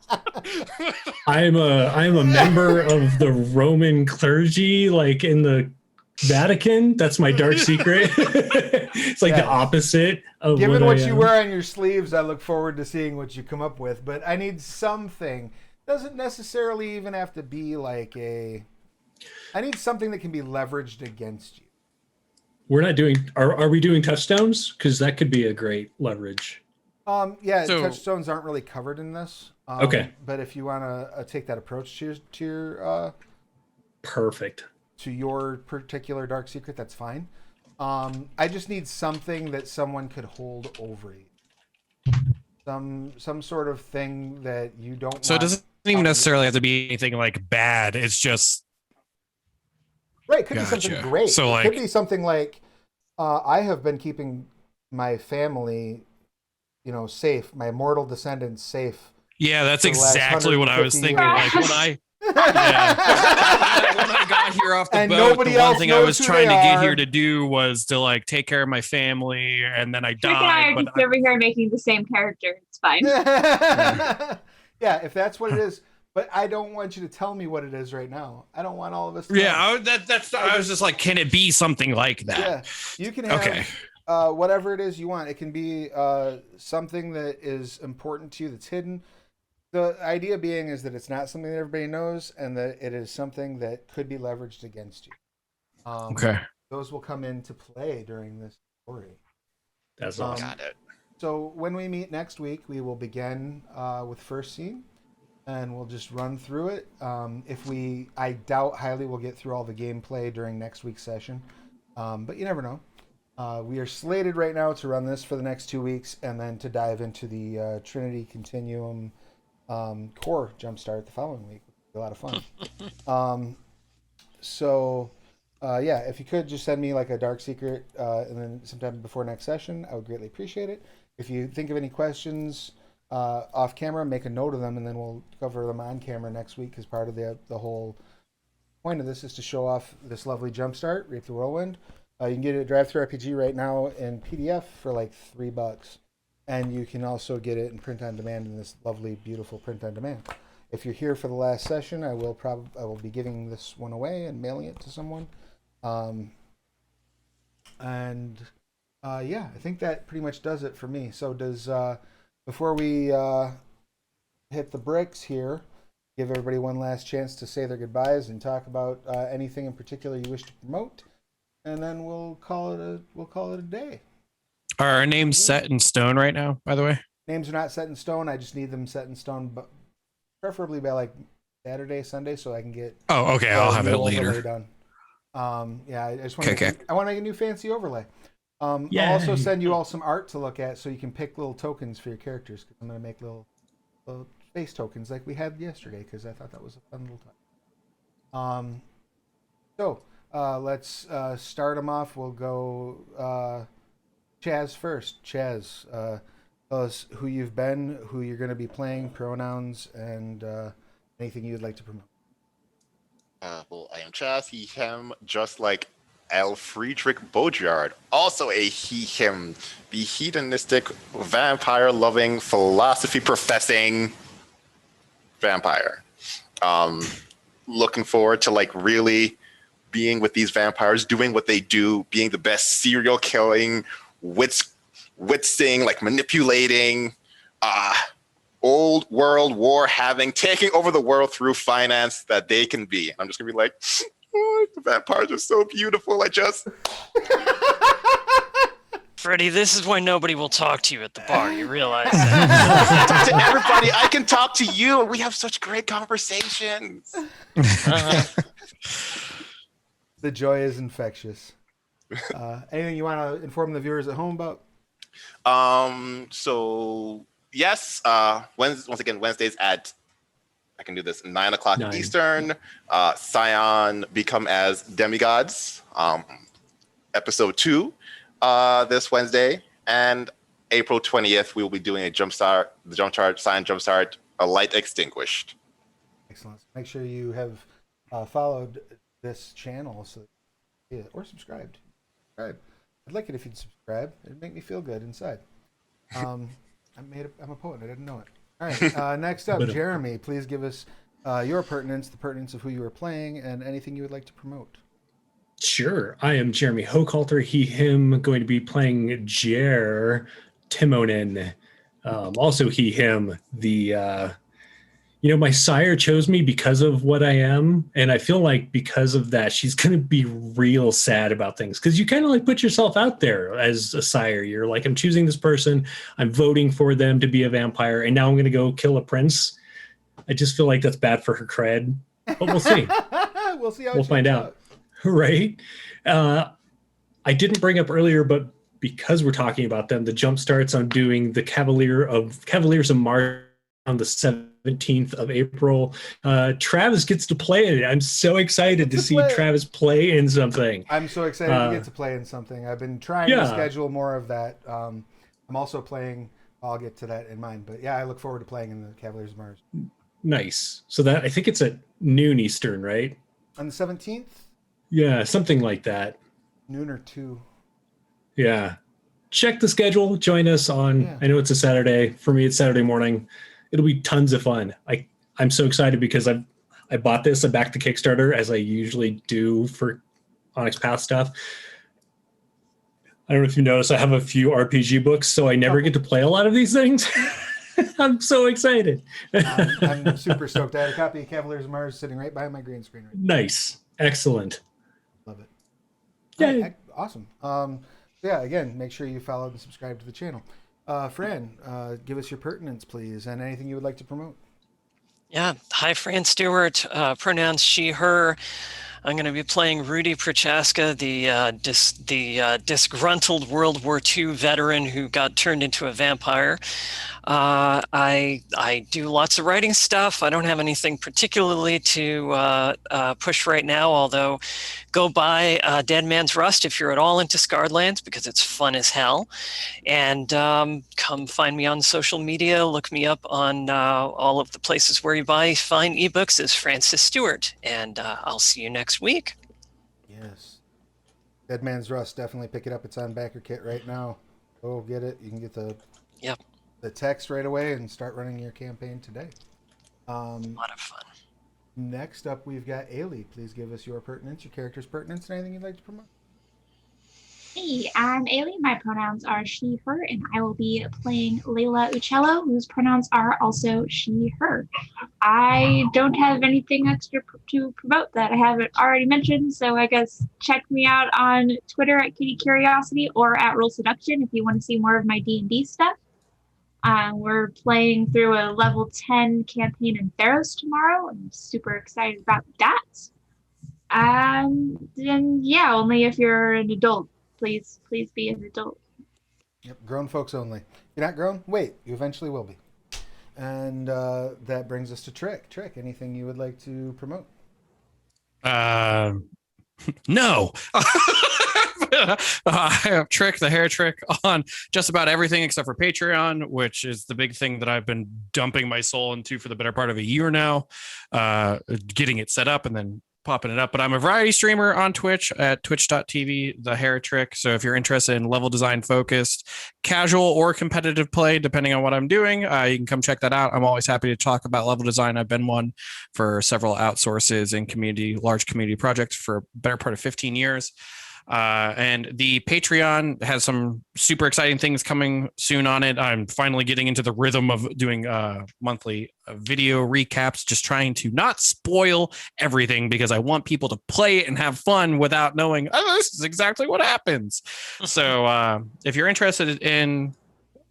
D: I'm a member of the Roman clergy, like in the Vatican. That's my dark secret. It's like the opposite of
A: given what you wear on your sleeves. I look forward to seeing what you come up with, but I need something. doesn't necessarily even have to be like a. I need something that can be leveraged against you.
D: We're not doing. Are we doing touchstones? Because that could be a great leverage.
A: Yeah,
B: So-
A: touchstones aren't really covered in this.
D: Okay.
A: But if you want to take that approach to your
D: Perfect.
A: to your particular dark secret, that's fine. I just need something that someone could hold over you. Some sort of thing that you don't.
B: So it
A: want
B: doesn't even necessarily have to be anything like bad. It's just
A: right. It could be
B: Gotcha.
A: something great.
B: So,
A: it
B: like-
A: could be something like I have been keeping my family, safe. My mortal descendants safe.
B: yeah, that's
A: For the last
B: exactly what I was
A: 150
B: thinking.
G: years.
B: Like when I when I got here off the
A: And
B: boat,
A: nobody
B: the one
A: else
B: thing I
A: knows
B: was
A: who
B: trying to
A: they
B: get
A: are.
B: here to do was to like take care of my family, and then I
G: Trick and I
B: died.
G: are
B: But
G: just over here making the same character. It's fine.
A: Yeah, if that's what it is. But I don't want you to tell me what it is right now. I don't want all of us to know.
B: I was just like, can it be something like that?
A: Yeah, you can have
B: Okay.
A: whatever it is you want. It can be something that is important to you that's hidden. The idea being is that it's not something that everybody knows, and that it is something that could be leveraged against you.
B: Okay.
A: Those will come into play during this story.
D: That's
A: Um,
D: awesome.
F: Got it.
A: So when we meet next week, we will begin with first scene, and we'll just run through it. I doubt highly we'll get through all the gameplay during next week's session, but you never know. We are slated right now to run this for the next 2 weeks, and then to dive into the Trinity Continuum core Jumpstart the following week. It'll be a lot of fun. If you could just send me like a dark secret, and then sometime before next session, I would greatly appreciate it. If you think of any questions off camera, make a note of them, and then we'll cover them on camera next week. Because part of the whole point of this is to show off this lovely Jumpstart, Reap the Whirlwind. You can get it at Drive-Thru RPG right now in PDF for like $3, and you can also get it in print on demand in this lovely, beautiful print on demand. If you're here for the last session, I will be giving this one away and mailing it to someone. I think that pretty much does it for me. So does before we hit the bricks here, give everybody one last chance to say their goodbyes and talk about anything in particular you wish to promote, and then we'll call it a day.
B: Are our names set in stone right now, by the way?
A: Names are not set in stone. I just need them set in stone, but preferably by like Saturday, Sunday, so I can get.
B: Oh, okay. I'll have
A: new
B: it
A: overlay
B: later.
A: done. I just want
B: Okay.
A: I want to make a new fancy overlay. I'll also send you all some art to look at, so you can pick little tokens for your characters. Cause I'm gonna make little space tokens like we had yesterday, because I thought that was a fun little touch. Let's start them off. We'll go Chaz first. Chaz, tell us who you've been, who you're going to be playing, pronouns, and anything you'd like to promote.
F: I am Chaz, he, him, just like L. Friedrich Baudrillard, also a he, him, the hedonistic, vampire-loving, philosophy-professing vampire. Looking forward to like really being with these vampires, doing what they do, being the best serial killing, witzing, like manipulating, old world war having, taking over the world through finance that they can be. I'm just gonna be like, oh, the vampires are so beautiful.
C: Freddie, this is why nobody will talk to you at the bar. You realize that?
F: Talk to everybody. I can talk to you, and we have such great conversations.
A: The joy is infectious. Anything you want to inform the viewers at home about?
F: So yes, once again, Wednesdays at, I can do this, 9 o'clock
D: 9.
F: Eastern. Scion Become as Demigods, episode 2, this Wednesday, and April 20th, we will be doing a Scion Jumpstart, A Light Extinguished.
A: Excellent. Make sure you have followed this channel or subscribed. I'd like it if you'd subscribe. It'd make me feel good inside. I'm a poet. I didn't know it. All right. Next up, Jeremy. Please give us your pertinence, the pertinence of who you are playing, and anything you would like to promote.
D: Sure. I am Jeremy Hochhalter, he, him, going to be playing Jer Timonen. Also he, him, the My sire chose me because of what I am, and I feel like because of that, she's going to be real sad about things, because you kind of like put yourself out there as a sire. You're like, I'm choosing this person, I'm voting for them to be a vampire, and now I'm going to go kill a prince. I just feel like that's bad for her cred, but we'll see.
A: We'll see how
D: We'll find out. Right? I didn't bring up earlier, but because we're talking about them, the Jumpstarts I'm doing the Cavaliers of Mars on the 17th of April. Travis gets to play in it. I'm so excited to see Travis play in something.
A: I'm so excited to get to play in something. I've been trying to schedule more of that. I'm also playing, I'll get to that in mind, but yeah, I look forward to playing in the Cavaliers of Mars.
D: Nice. So that, I think it's at noon Eastern, right?
A: On the 17th?
D: Yeah, something like that.
A: Noon or 2.
D: Yeah. Check the schedule. Join us on, I know it's a Saturday. For me, it's Saturday morning. It'll be tons of fun. I'm so excited because I bought this. I backed the Kickstarter, as I usually do for Onyx Path stuff. I don't know if you noticed, I have a few RPG books, so I never get to play a lot of these things. I'm so excited.
A: I'm super stoked. I had a copy of Cavaliers of Mars sitting right behind my green screen right now.
D: Nice. Excellent.
A: Love it.
D: Yeah.
A: Right, awesome. Yeah, again, make sure you follow and subscribe to the channel. Fran, give us your pertinence, please, and anything you would like to promote.
C: Yeah. Hi, Fran Stewart. Pronouns she, her. I'm going to be playing Rudy Prochaska, the disgruntled World War II veteran who got turned into a vampire. I do lots of writing stuff. I don't have anything particularly to push right now, although go buy Dead Man's Rust if you're at all into Scarredlands, because it's fun as hell. And come find me on social media. Look me up on all of the places where you buy fine ebooks as Francis Stewart. And I'll see you next week.
A: Yes. Dead Man's Rust, definitely pick it up. It's on Backer Kit right now. Go get it. You can get the text right away and start running your campaign today.
C: A lot of fun.
A: Next up, we've got Ailey. Please give us your pertinence, your character's pertinence, and anything you'd like to promote.
G: Hey, I'm Ailey. My pronouns are she, her, and I will be playing Layla Uccello, whose pronouns are also she, her. I don't have anything extra to promote that I haven't already mentioned, so I guess check me out on Twitter at Kitty Curiosity or at Roll Seduction if you want to see more of my D&D stuff. We're playing through a level 10 campaign in Theros tomorrow. I'm super excited about that. And yeah, only if you're an adult. Please be an adult.
A: Yep, grown folks only. If you're not grown, wait, you eventually will be. And that brings us to Trick. Trick, anything you would like to promote?
B: No. I have Trick, the hair trick, on just about everything except for Patreon, which is the big thing that I've been dumping my soul into for the better part of a year now, getting it set up and then popping it up. But I'm a variety streamer on Twitch at twitch.tv, the hair trick. So if you're interested in level design focused, casual or competitive play, depending on what I'm doing, you can come check that out. I'm always happy to talk about level design. I've been one for several outsources and large community projects for a better part of 15 years. And the Patreon has some super exciting things coming soon on it. I'm finally getting into the rhythm of doing monthly video recaps, just trying to not spoil everything because I want people to play it and have fun without knowing, oh, this is exactly what happens. So if you're interested in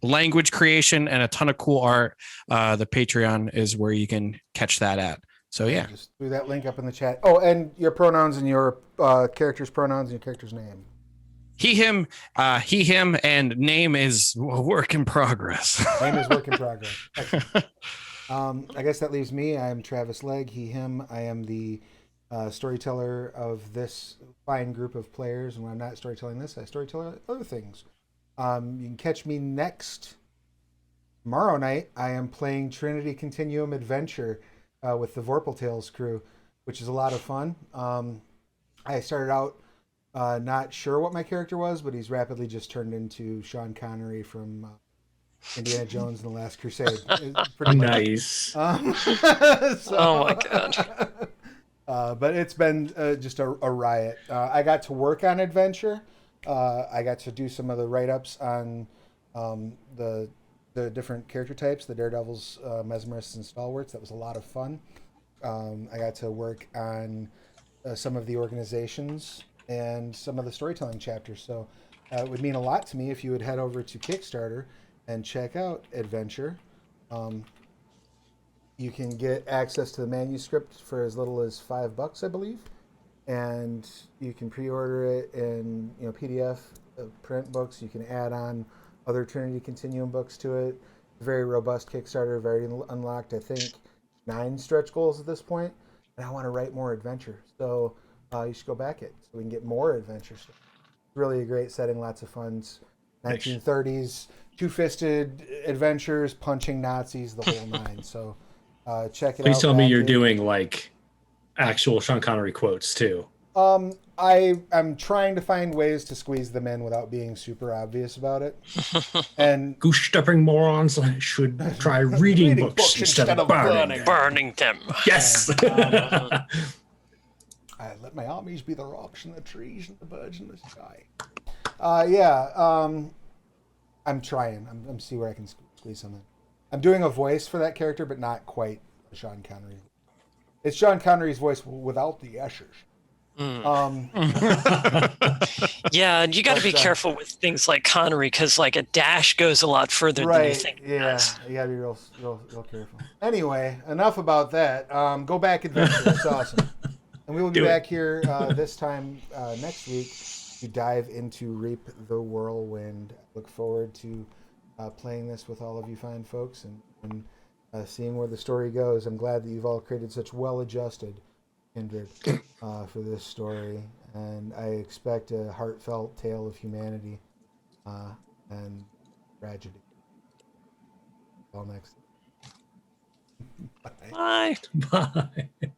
B: language creation and a ton of cool art, the Patreon is where you can catch that at. So yeah,
A: just threw that link up in the chat. Oh, and your pronouns and your character's pronouns and your character's name.
B: He, him, and name is work in progress.
A: Name is work in progress. Excellent. I guess that leaves me. I'm Travis Legge. He, him. I am the storyteller of this fine group of players. And when I'm not storytelling this, I storytell other things. You can catch me next tomorrow night. I am playing Trinity Continuum Adventure with the Vorpal Tales crew, which is a lot of fun. I started out not sure what my character was, but he's rapidly just turned into Sean Connery from Indiana Jones and the Last Crusade. Pretty
D: nice.
C: Oh my god.
A: But it's been just a riot. I got to work on Adventure. I got to do some of the write-ups on the the different character types, the daredevils, mesmerists, and stalwarts. That was a lot of fun. I got to work on some of the organizations and some of the storytelling chapters. So it would mean a lot to me if you would head over to Kickstarter and check out Adventure. You can get access to the manuscript for as little as $5, I believe, and you can pre-order it in PDF print books. You can add on other Trinity Continuum books to it. Very robust Kickstarter, very unlocked. I think 9 stretch goals at this point, and I want to write more adventure. So you should go back it so we can get more adventure stuff. It's really a great setting, lots of funs. 1930s, two-fisted adventures, punching Nazis, the whole nine. So check it out.
D: Please tell me you're doing like actual Sean Connery quotes too.
A: I'm trying to find ways to squeeze them in without being super obvious about it. And
D: Goose-stepping morons should try reading books instead of
C: Burning them.
D: Yes.
A: I let my armies be the rocks and the trees and the birds in the sky. I'm trying. I'm see where I can squeeze something. I'm doing a voice for that character, but not quite Sean Connery. It's Sean Connery's voice without the ushers.
C: Yeah, and you got to be careful with things like Connery because like a dash goes a lot further than you think.
A: Yeah, you got to be real careful. Anyway, enough about that. Go back adventure. It's awesome. And we will be back here this time next week to dive into Reap the Whirlwind. Look forward to playing this with all of you fine folks and seeing where the story goes. I'm glad that you've all created such well-adjusted kindred for this story, and I expect a heartfelt tale of humanity and tragedy. All next.
C: Bye.
D: Bye.